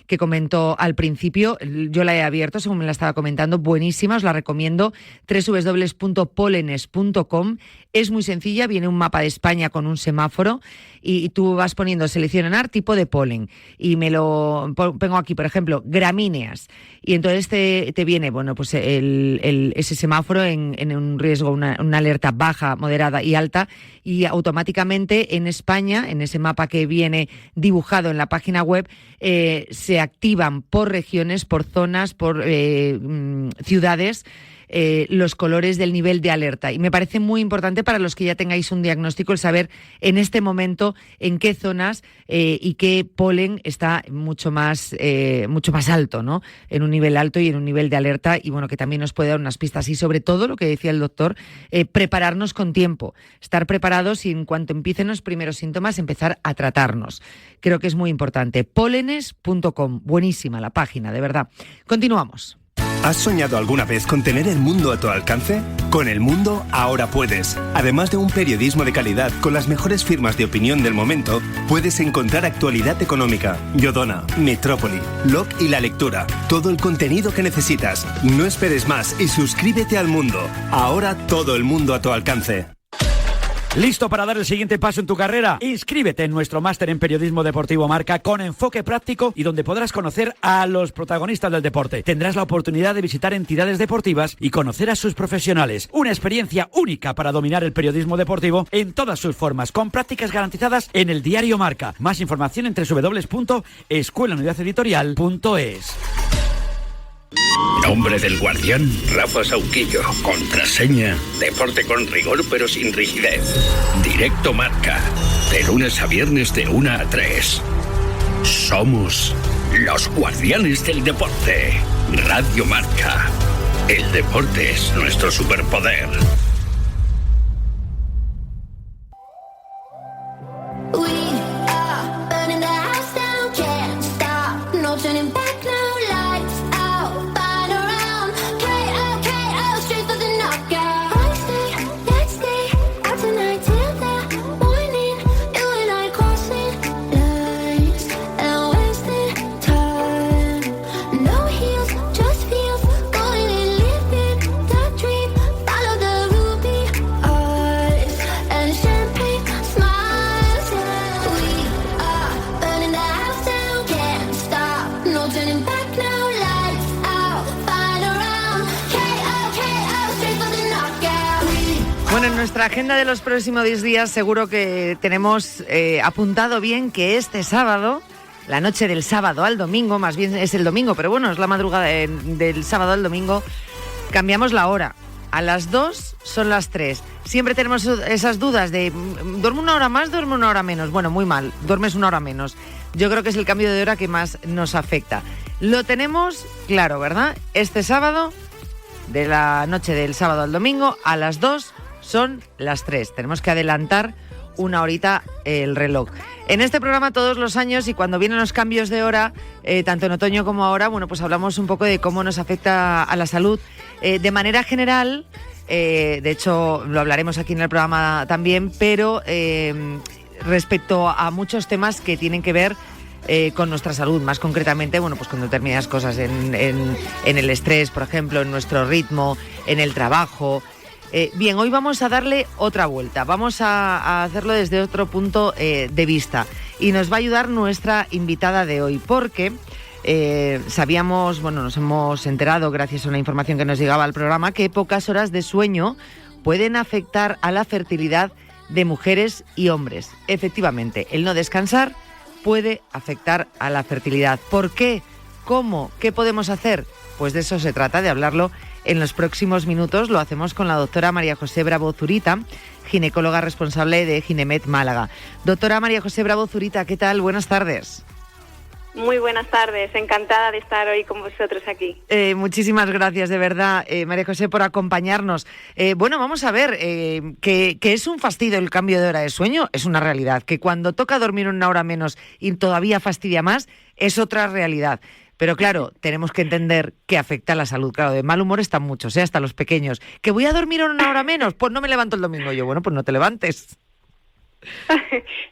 S2: que comentó al principio, yo la he abierto según me la estaba comentando, buenísima, os la recomiendo, www.polenes.com. Es muy sencilla, viene un mapa de España con un semáforo y tú vas poniendo seleccionar tipo de polen y me lo pongo aquí, por ejemplo, gramíneas, y entonces te viene pues ese semáforo en un riesgo, una alerta baja, moderada y alta, y automáticamente en España, en ese mapa que viene dibujado en la página web, se activan por regiones, por zonas, por ciudades, los colores del nivel de alerta. Y me parece muy importante para los que ya tengáis un diagnóstico el saber en este momento en qué zonas y qué polen está mucho más alto, ¿no? En un nivel alto y en un nivel de alerta, y bueno, que también nos puede dar unas pistas. Y sobre todo, lo que decía el doctor, prepararnos con tiempo, estar preparados y en cuanto empiecen los primeros síntomas empezar a tratarnos. Creo que es muy importante. Polenes.com, buenísima la página, de verdad. Continuamos.
S10: ¿Has soñado alguna vez con tener el mundo a tu alcance? Con El Mundo ahora puedes. Además de un periodismo de calidad con las mejores firmas de opinión del momento, puedes encontrar actualidad económica, Yodona, Metrópoli, Log y La Lectura. Todo el contenido que necesitas. No esperes más y suscríbete al Mundo. Ahora todo el mundo a tu alcance.
S11: ¿Listo para dar el siguiente paso en tu carrera? Inscríbete en nuestro máster en Periodismo Deportivo Marca con enfoque práctico y donde podrás conocer a los protagonistas del deporte. Tendrás la oportunidad de visitar entidades deportivas y conocer a sus profesionales. Una experiencia única para dominar el periodismo deportivo en todas sus formas, con prácticas garantizadas en el diario Marca. Más información en www.escuelaunidadeditorial.es.
S5: Nombre del guardián, Rafa Sauquillo. Contraseña, deporte con rigor pero sin rigidez. Directo Marca, de lunes a viernes de 1 a 3. Somos los guardianes del deporte. Radio Marca. El deporte es nuestro superpoder.
S2: Bueno, en nuestra agenda de los próximos 10 días seguro que tenemos apuntado bien que este sábado, la noche del sábado al domingo, más bien es el domingo, pero bueno, es la madrugada del sábado al domingo, cambiamos la hora. A las 2 son las 3. Siempre tenemos esas dudas de ¿duermo una hora más, duermo una hora menos? Bueno, muy mal, duermes una hora menos. Yo creo que es el cambio de hora que más nos afecta. Lo tenemos claro, ¿verdad? Este sábado, de la noche del sábado al domingo, a las 2 son las 3. Tenemos que adelantar una horita el reloj. En este programa todos los años y cuando vienen los cambios de hora, tanto en otoño como ahora, bueno, pues hablamos un poco de cómo nos afecta a la salud. De manera general, de hecho lo hablaremos aquí en el programa también, pero respecto a muchos temas que tienen que ver con nuestra salud, más concretamente, bueno, pues con determinadas cosas, en el estrés, por ejemplo, en nuestro ritmo, en el trabajo. Bien, hoy vamos a darle otra vuelta, vamos a hacerlo desde otro punto de vista y nos va a ayudar nuestra invitada de hoy porque sabíamos, bueno, nos hemos enterado gracias a una información que nos llegaba al programa que pocas horas de sueño pueden afectar a la fertilidad de mujeres y hombres. Efectivamente, el no descansar puede afectar a la fertilidad. ¿Por qué? ¿Cómo? ¿Qué podemos hacer? Pues de eso se trata, de hablarlo en los próximos minutos. Lo hacemos con la doctora María José Bravo Zurita, ginecóloga responsable de Ginemet Málaga. Doctora María José Bravo Zurita, ¿qué tal? Buenas tardes.
S12: Muy buenas tardes, encantada de estar hoy con vosotros aquí.
S2: Muchísimas gracias, de verdad, María José, por acompañarnos. Bueno, vamos a ver, que es un fastidio el cambio de hora de sueño, es una realidad. Que cuando toca dormir una hora menos y todavía fastidia más, es otra realidad. Pero claro, tenemos que entender que afecta a la salud. Claro, de mal humor están muchos, hasta los pequeños. ¿Que voy a dormir una hora menos? Pues no me levanto el domingo. Yo, bueno, pues no te levantes.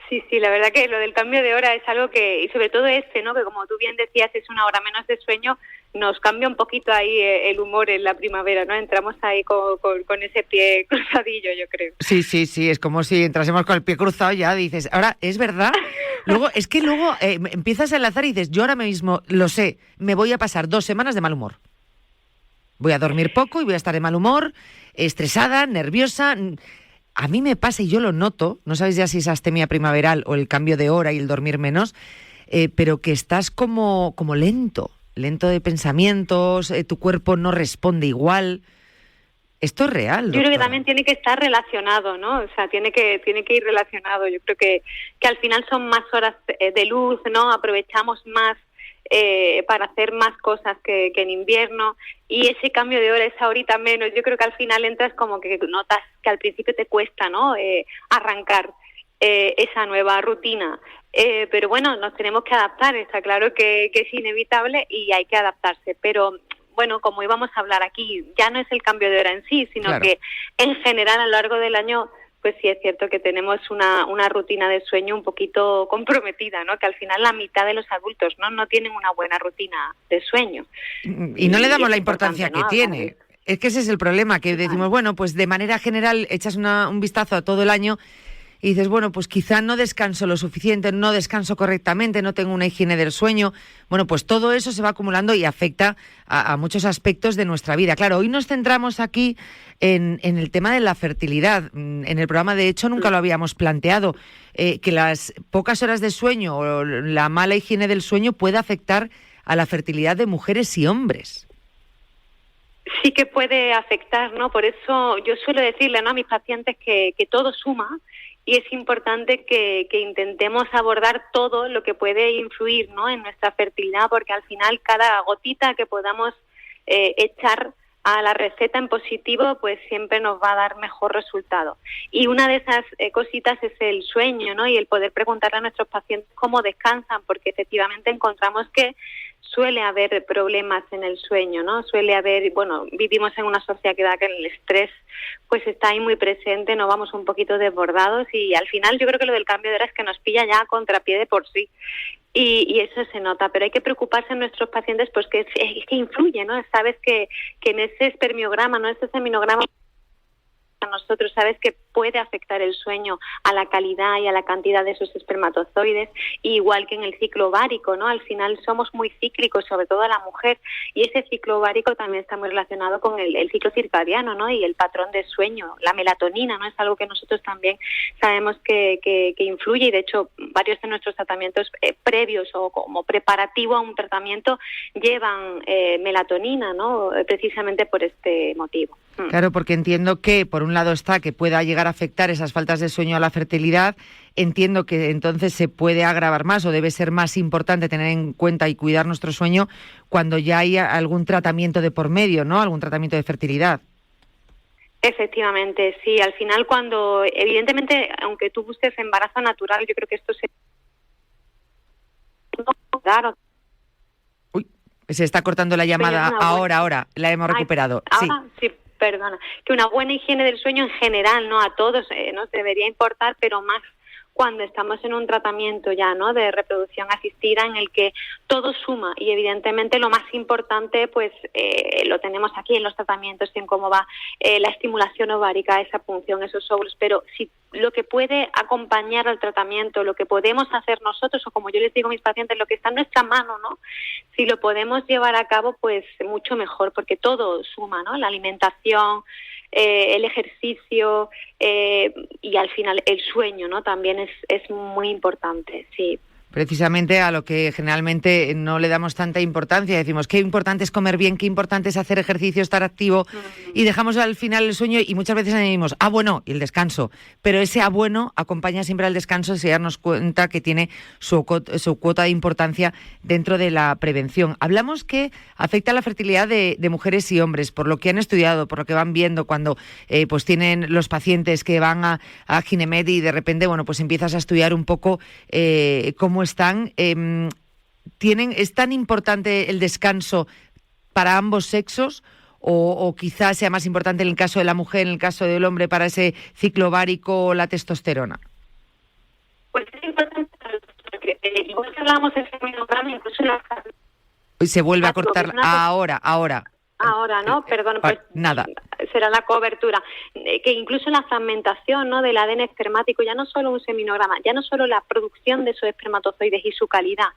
S12: Sí, la verdad que lo del cambio de hora es algo que, y sobre todo ¿no? Que como tú bien decías, es una hora menos de sueño, nos cambia un poquito ahí el humor en la primavera, ¿no? Entramos ahí con ese pie cruzadillo, yo creo.
S2: Sí, es como si entrásemos con el pie cruzado, ya dices, ahora, es verdad, luego empiezas a enlazar y dices, yo ahora mismo lo sé, me voy a pasar 2 semanas de mal humor. Voy a dormir poco y voy a estar de mal humor, estresada, nerviosa. A mí me pasa y yo lo noto, no sabes ya si es astemia primaveral o el cambio de hora y el dormir menos, pero que estás como lento de pensamientos, tu cuerpo no responde igual. Esto es real, doctora.
S12: Yo creo que también tiene que estar relacionado, ¿no? O sea, tiene que ir relacionado. Yo creo que al final son más horas de luz, ¿no? Aprovechamos más para hacer más cosas que en invierno, y ese cambio de hora, esa horita menos, yo creo que al final entras como que notas que al principio te cuesta, ¿no? Arrancar esa nueva rutina, pero bueno, nos tenemos que adaptar, está claro que es inevitable y hay que adaptarse, pero bueno, como íbamos a hablar aquí, ya no es el cambio de hora en sí, sino claro, que en general a lo largo del año pues sí es cierto que tenemos una rutina de sueño un poquito comprometida, ¿no? Que al final la mitad de los adultos no tienen una buena rutina de sueño.
S2: Y no le damos la importancia que tiene. Es que ese es el problema, que decimos, bueno, pues de manera general echas un vistazo a todo el año y dices, bueno, pues quizá no descanso lo suficiente, no descanso correctamente, no tengo una higiene del sueño. Bueno, pues todo eso se va acumulando y afecta a muchos aspectos de nuestra vida. Claro, hoy nos centramos aquí en el tema de la fertilidad. En el programa, de hecho, nunca lo habíamos planteado, que las pocas horas de sueño o la mala higiene del sueño puede afectar a la fertilidad de mujeres y hombres.
S12: sí que puede afectar, ¿no? Por eso yo suelo decirle, ¿no?, a mis pacientes que todo suma y es importante que intentemos abordar todo lo que puede influir, ¿no?, en nuestra fertilidad, porque al final cada gotita que podamos echar a la receta en positivo, pues siempre nos va a dar mejor resultado. Y una de esas cositas es el sueño, ¿no?, y el poder preguntarle a nuestros pacientes cómo descansan, porque efectivamente encontramos que suele haber problemas en el sueño, ¿no? Suele haber, bueno, vivimos en una sociedad que el estrés pues está ahí muy presente, nos vamos un poquito desbordados y al final yo creo que lo del cambio de hora es que nos pilla ya a contrapié de por sí. Y eso se nota, pero hay que preocuparse en nuestros pacientes pues que influye, ¿no? Sabes que en ese espermiograma, ¿no?, ese seminograma a nosotros, sabes que puede afectar el sueño a la calidad y a la cantidad de esos espermatozoides, igual que en el ciclo ovárico, ¿no? Al final somos muy cíclicos, sobre todo la mujer, y ese ciclo ovárico también está muy relacionado con el ciclo circadiano, ¿no?, y el patrón de sueño, la melatonina, ¿no?, es algo que nosotros también sabemos que influye, y de hecho varios de nuestros tratamientos previos o como preparativo a un tratamiento llevan melatonina, ¿no?, precisamente por este motivo.
S2: Claro, porque entiendo que por un lado está que pueda llegar a afectar esas faltas de sueño a la fertilidad, entiendo que entonces se puede agravar más o debe ser más importante tener en cuenta y cuidar nuestro sueño cuando ya hay algún tratamiento de por medio, ¿no?, algún tratamiento de fertilidad.
S12: Efectivamente, sí, al final cuando, evidentemente, aunque tú busques embarazo natural, yo creo que esto se... Claro.
S2: Uy, se está cortando la llamada ahora, la hemos recuperado.
S12: Ahora sí. Perdona, que una buena higiene del sueño en general, ¿no?, a todos nos debería importar, pero más cuando estamos en un tratamiento ya, ¿no?, de reproducción asistida en el que todo suma y evidentemente lo más importante pues lo tenemos aquí en los tratamientos, en cómo va la estimulación ovárica, esa punción, esos óvulos, pero si lo que puede acompañar al tratamiento, lo que podemos hacer nosotros, o como yo les digo a mis pacientes, lo que está en nuestra mano, ¿no?, si lo podemos llevar a cabo, pues mucho mejor, porque todo suma, ¿no?, la alimentación, el ejercicio y al final el sueño, ¿no?, también es muy importante, sí.
S2: Precisamente a lo que generalmente no le damos tanta importancia. Decimos qué importante es comer bien, qué importante es hacer ejercicio, estar activo, y dejamos al final el sueño y muchas veces añadimos, bueno, y el descanso. Pero ese bueno acompaña siempre al descanso, sin darnos cuenta que tiene su cuota de importancia dentro de la prevención. Hablamos que afecta a la fertilidad de mujeres y hombres, por lo que han estudiado, por lo que van viendo cuando pues tienen los pacientes que van a Ginemed y de repente, bueno, pues empiezas a estudiar un poco cómo están. ¿Es tan importante el descanso para ambos sexos o quizás sea más importante en el caso de la mujer, en el caso del hombre, para ese ciclo ovárico o la testosterona?
S12: Pues es importante porque igual que hablamos del seminograma, incluso en la...
S2: Se vuelve a cortar ahora.
S12: Ahora, ¿no? Perdón, pues
S2: nada.
S12: Será la cobertura. Que incluso la fragmentación, ¿no?, del ADN espermático, ya no solo un seminograma, ya no solo la producción de esos espermatozoides y su calidad,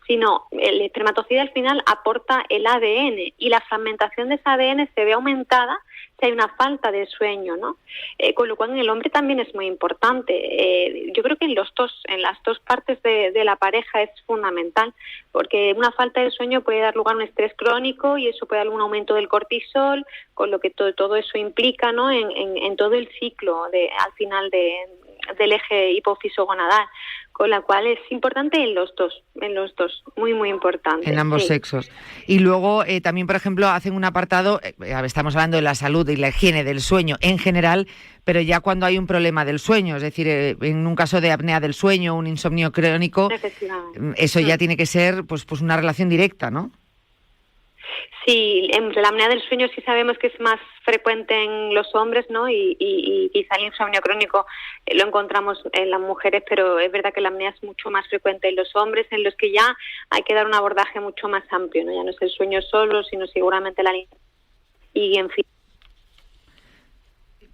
S12: sino el espermatozoide al final aporta el ADN y la fragmentación de ese ADN se ve aumentada si hay una falta de sueño, ¿no? Con lo cual en el hombre también es muy importante. Yo creo que en las dos partes de la pareja es fundamental, porque una falta de sueño puede dar lugar a un estrés crónico y eso puede dar un aumento del cortisol, con lo que todo eso implica, ¿no?, en todo el ciclo al final del eje hipófiso-gonadal, con la cual es importante en los dos, muy muy importante.
S2: En ambos sexos. Y luego también, por ejemplo, hacen un apartado, estamos hablando de la salud y la higiene del sueño en general, pero ya cuando hay un problema del sueño, es decir, en un caso de apnea del sueño, un insomnio crónico, eso ya tiene que ser pues una relación directa, ¿no?
S12: Sí, en la apnea del sueño sí sabemos que es más frecuente en los hombres, ¿no? Y quizá el insomnio crónico lo encontramos en las mujeres, pero es verdad que la apnea es mucho más frecuente en los hombres, en los que ya hay que dar un abordaje mucho más amplio, ¿no? Ya no es el sueño solo, sino seguramente la y en fin.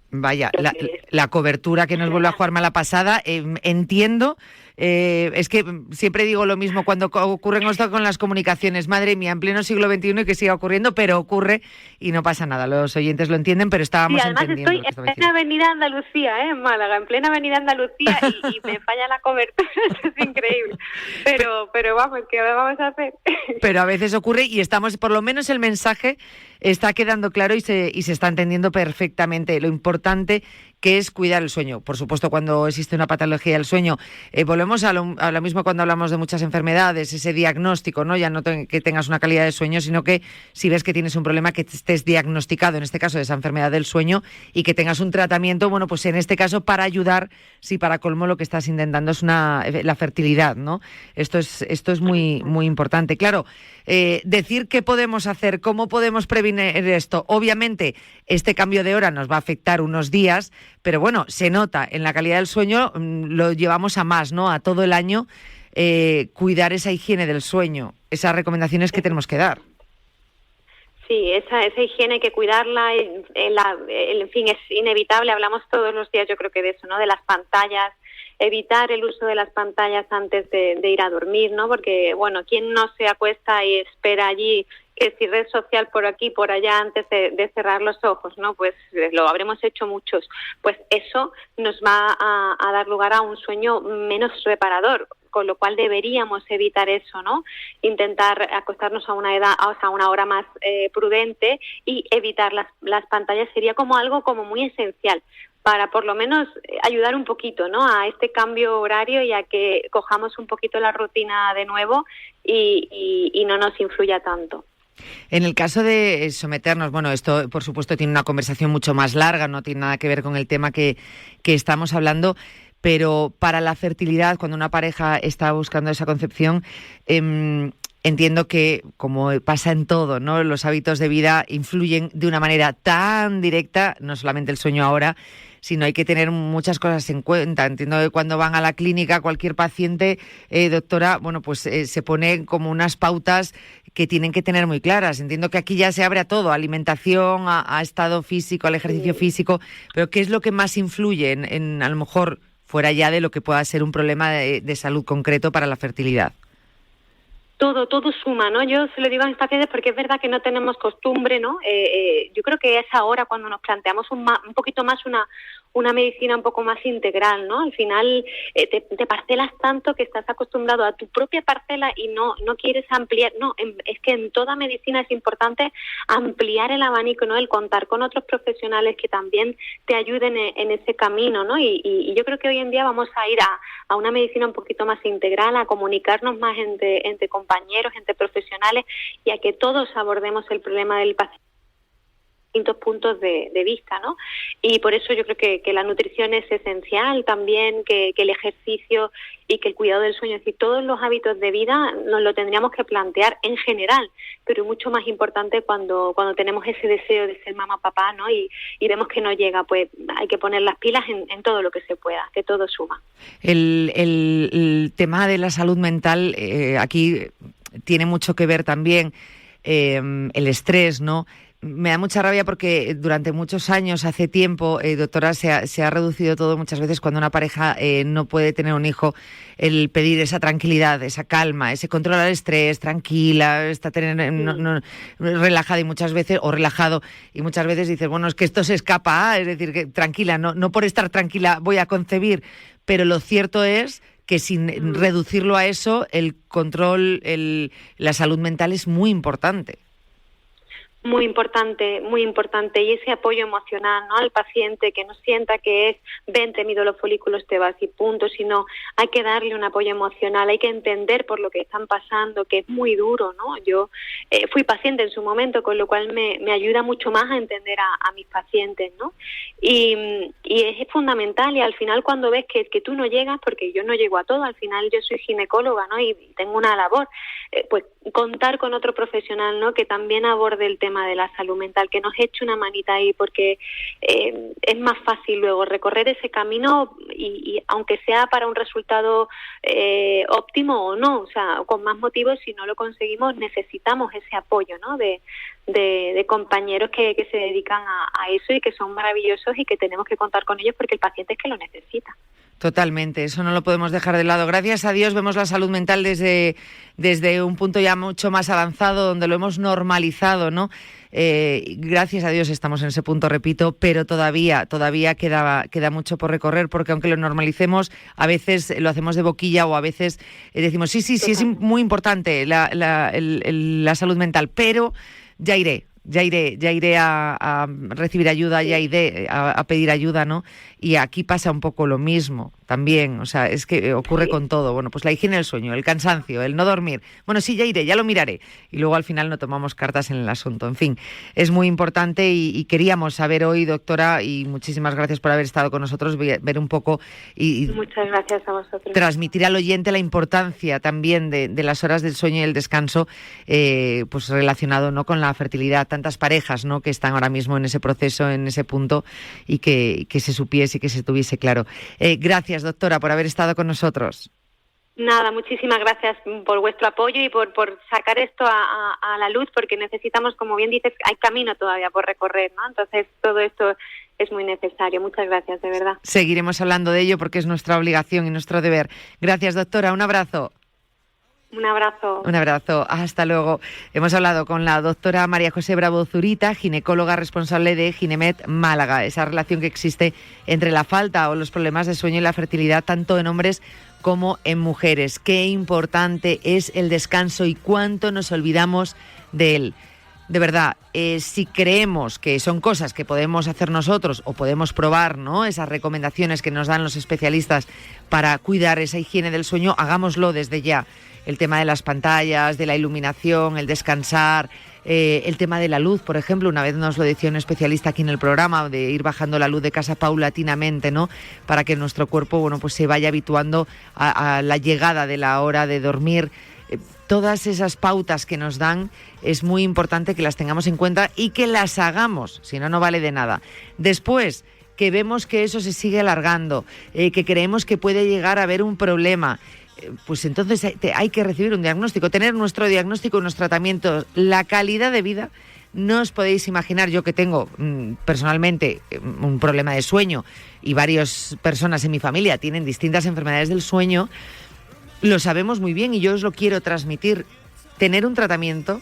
S2: Vaya, la cobertura que nos vuelve a jugar mala pasada, entiendo Es que siempre digo lo mismo cuando ocurren esto con las comunicaciones. Madre mía, en pleno siglo XXI y que siga ocurriendo, pero ocurre y no pasa nada. Los oyentes lo entienden, pero estábamos entendiendo.
S12: Además estoy en plena avenida Andalucía, en Málaga, en plena avenida Andalucía y me falla la cobertura. Es increíble. Pero vamos, ¿qué vamos a hacer?
S2: Pero a veces ocurre y estamos, por lo menos el mensaje está quedando claro y se está entendiendo perfectamente lo importante que es cuidar el sueño. Por supuesto, cuando existe una patología del sueño, volvemos a lo mismo cuando hablamos de muchas enfermedades, ese diagnóstico, ¿no? Ya no que tengas una calidad de sueño, sino que si ves que tienes un problema, que estés diagnosticado, en este caso, de esa enfermedad del sueño y que tengas un tratamiento, bueno, pues en este caso para ayudar, si para colmo lo que estás intentando es la fertilidad, ¿no? Esto es muy, muy importante. Claro, decir qué podemos hacer, cómo podemos prevenir esto. Obviamente, este cambio de hora nos va a afectar unos días, pero bueno, se nota en la calidad del sueño, lo llevamos a más, ¿no? A todo el año, cuidar esa higiene del sueño, esas recomendaciones que tenemos que dar.
S12: Sí, esa higiene hay que cuidarla, en fin, es inevitable, hablamos todos los días yo creo que de eso, ¿no? De las pantallas, evitar el uso de las pantallas antes de ir a dormir, ¿no? Porque, bueno, ¿quién no se acuesta y espera allí que si red social por aquí, por allá, antes de cerrar los ojos, ¿no? Pues lo habremos hecho muchos. Pues eso nos va a dar lugar a un sueño menos reparador, con lo cual deberíamos evitar eso, ¿no? Intentar acostarnos a una hora más prudente y evitar las pantallas sería como algo como muy esencial para por lo menos ayudar un poquito, ¿no? A este cambio horario y a que cojamos un poquito la rutina de nuevo y no nos influya tanto.
S2: En el caso de someternos, bueno, esto por supuesto tiene una conversación mucho más larga, no tiene nada que ver con el tema que estamos hablando, pero para la fertilidad, cuando una pareja está buscando esa concepción, entiendo que, como pasa en todo, ¿no? Los hábitos de vida influyen de una manera tan directa, no solamente el sueño ahora, sino hay que tener muchas cosas en cuenta. Entiendo que cuando van a la clínica cualquier paciente, doctora, bueno, pues se pone como unas pautas que tienen que tener muy claras. Entiendo que aquí ya se abre a todo, a alimentación, a estado físico, al ejercicio físico, pero ¿qué es lo que más influye en a lo mejor, fuera ya de lo que pueda ser un problema de salud concreto para la fertilidad?
S12: Todo suma, ¿no? Yo se lo digo a mis pacientes porque es verdad que no tenemos costumbre, ¿no? Yo creo que es ahora cuando nos planteamos un poquito más una medicina un poco más integral, ¿no? Al final te parcelas tanto que estás acostumbrado a tu propia parcela y no quieres ampliar. No, es que en toda medicina es importante ampliar el abanico, ¿no? El contar con otros profesionales que también te ayuden en ese camino, ¿no? Y yo creo que hoy en día vamos a ir a una medicina un poquito más integral, a comunicarnos más entre compañeros, entre profesionales y a que todos abordemos el problema del paciente distintos puntos de vista, ¿no? Y por eso yo creo que la nutrición es esencial también, que el ejercicio y que el cuidado del sueño, es decir, todos los hábitos de vida nos lo tendríamos que plantear en general, pero mucho más importante cuando tenemos ese deseo de ser mamá, papá, ¿no? Y vemos que no llega, pues hay que poner las pilas en todo lo que se pueda, que todo suma.
S2: El tema de la salud mental aquí tiene mucho que ver también el estrés, ¿no? Me da mucha rabia porque durante muchos años, hace tiempo, doctora, se ha reducido todo muchas veces cuando una pareja no puede tener un hijo, el pedir esa tranquilidad, esa calma, ese controlar el estrés, tranquila, relajada y muchas veces, o relajado, y muchas veces dices, bueno, es que esto se escapa, es decir, que tranquila, no por estar tranquila voy a concebir, pero lo cierto es que sin reducirlo a eso, el control, la salud mental es muy importante.
S12: Muy importante, y ese apoyo emocional, ¿no? Al paciente, que no sienta que es vente, mido los folículos, te vas y punto, sino hay que darle un apoyo emocional, hay que entender por lo que están pasando, que es muy duro, ¿no? Yo fui paciente en su momento, con lo cual me ayuda mucho más a entender a mis pacientes, ¿no? Y es fundamental, y al final cuando ves que tú no llegas, porque yo no llego a todo, al final yo soy ginecóloga, ¿no? Y tengo una labor, pues contar con otro profesional, ¿no? Que también aborde el tema de la salud mental, que nos eche una manita ahí, porque es más fácil luego recorrer ese camino y aunque sea para un resultado óptimo o no, o sea, con más motivos, si no lo conseguimos necesitamos ese apoyo, ¿no? de compañeros que se dedican a eso y que son maravillosos y que tenemos que contar con ellos porque el paciente es que lo necesita.
S2: Totalmente, eso no lo podemos dejar de lado. Gracias a Dios vemos la salud mental desde un punto ya mucho más avanzado, donde lo hemos normalizado, ¿no? Gracias a Dios estamos en ese punto, repito, pero todavía queda mucho por recorrer, porque aunque lo normalicemos, a veces lo hacemos de boquilla o a veces decimos, sí, es muy importante la salud mental, pero ya iré a recibir ayuda, ya iré a pedir ayuda, ¿no? Y aquí pasa un poco lo mismo también, o sea, es que ocurre con todo. Bueno, pues la higiene del sueño, el cansancio, el no dormir. Bueno, sí, ya iré, ya lo miraré. Y luego al final no tomamos cartas en el asunto. En fin, es muy importante y queríamos saber hoy, doctora, y muchísimas gracias por haber estado con nosotros, ver un poco y
S12: muchas gracias a vosotros.
S2: Transmitir al oyente la importancia también de las horas del sueño y el descanso, pues relacionado, ¿no?, con la fertilidad. Tantas parejas, ¿no?, que están ahora mismo en ese proceso, en ese punto, y que se supiese y que se tuviese claro. Gracias, doctora, por haber estado con nosotros.
S12: Nada, muchísimas gracias por vuestro apoyo y por sacar esto a la luz, porque necesitamos, como bien dices, hay camino todavía por recorrer, ¿no? Entonces, todo esto es muy necesario. Muchas gracias, de verdad.
S2: Seguiremos hablando de ello porque es nuestra obligación y nuestro deber. Gracias, doctora. Un abrazo.
S12: Un abrazo.
S2: Un abrazo. Hasta luego. Hemos hablado con la doctora María José Bravo Zurita, ginecóloga responsable de Ginemet Málaga. Esa relación que existe entre la falta o los problemas de sueño y la fertilidad, tanto en hombres como en mujeres. Qué importante es el descanso y cuánto nos olvidamos de él. De verdad, si creemos que son cosas que podemos hacer nosotros o podemos probar, ¿no?, esas recomendaciones que nos dan los especialistas para cuidar esa higiene del sueño, hagámoslo desde ya. El tema de las pantallas, de la iluminación, el descansar, el tema de la luz, por ejemplo, una vez nos lo decía un especialista aquí en el programa, de ir bajando la luz de casa paulatinamente, ¿no?, para que nuestro cuerpo, bueno, pues se vaya habituando a la llegada de la hora de dormir. Todas esas pautas que nos dan es muy importante que las tengamos en cuenta y que las hagamos, si no, no vale de nada. Después, que vemos que eso se sigue alargando, que creemos que puede llegar a haber un problema, pues entonces hay que recibir un diagnóstico, tener nuestro diagnóstico y nuestros tratamientos. La calidad de vida, no os podéis imaginar, yo que tengo personalmente un problema de sueño y varias personas en mi familia tienen distintas enfermedades del sueño, lo sabemos muy bien y yo os lo quiero transmitir. Tener un tratamiento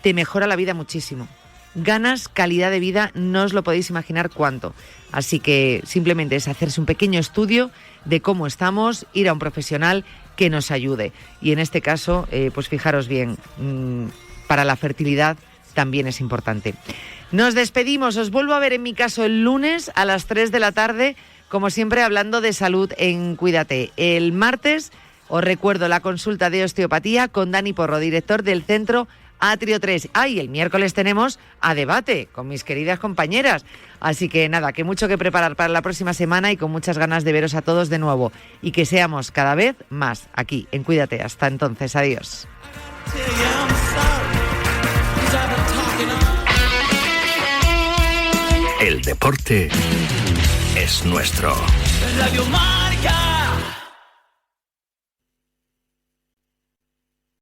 S2: te mejora la vida muchísimo. Ganas calidad de vida, no os lo podéis imaginar cuánto. Así que simplemente es hacerse un pequeño estudio de cómo estamos, ir a un profesional que nos ayude. Y en este caso, pues fijaros bien, para la fertilidad también es importante. Nos despedimos, os vuelvo a ver en mi caso el lunes a las 3 de la tarde, como siempre hablando de salud en Cuídate. El martes os recuerdo la consulta de osteopatía con Dani Porro, director del Centro Atrio 3. Y el miércoles tenemos a debate con mis queridas compañeras. Así que nada, que mucho que preparar para la próxima semana y con muchas ganas de veros a todos de nuevo. Y que seamos cada vez más aquí en Cuídate. Hasta entonces, adiós.
S5: El deporte es nuestro.
S13: Radio Mar.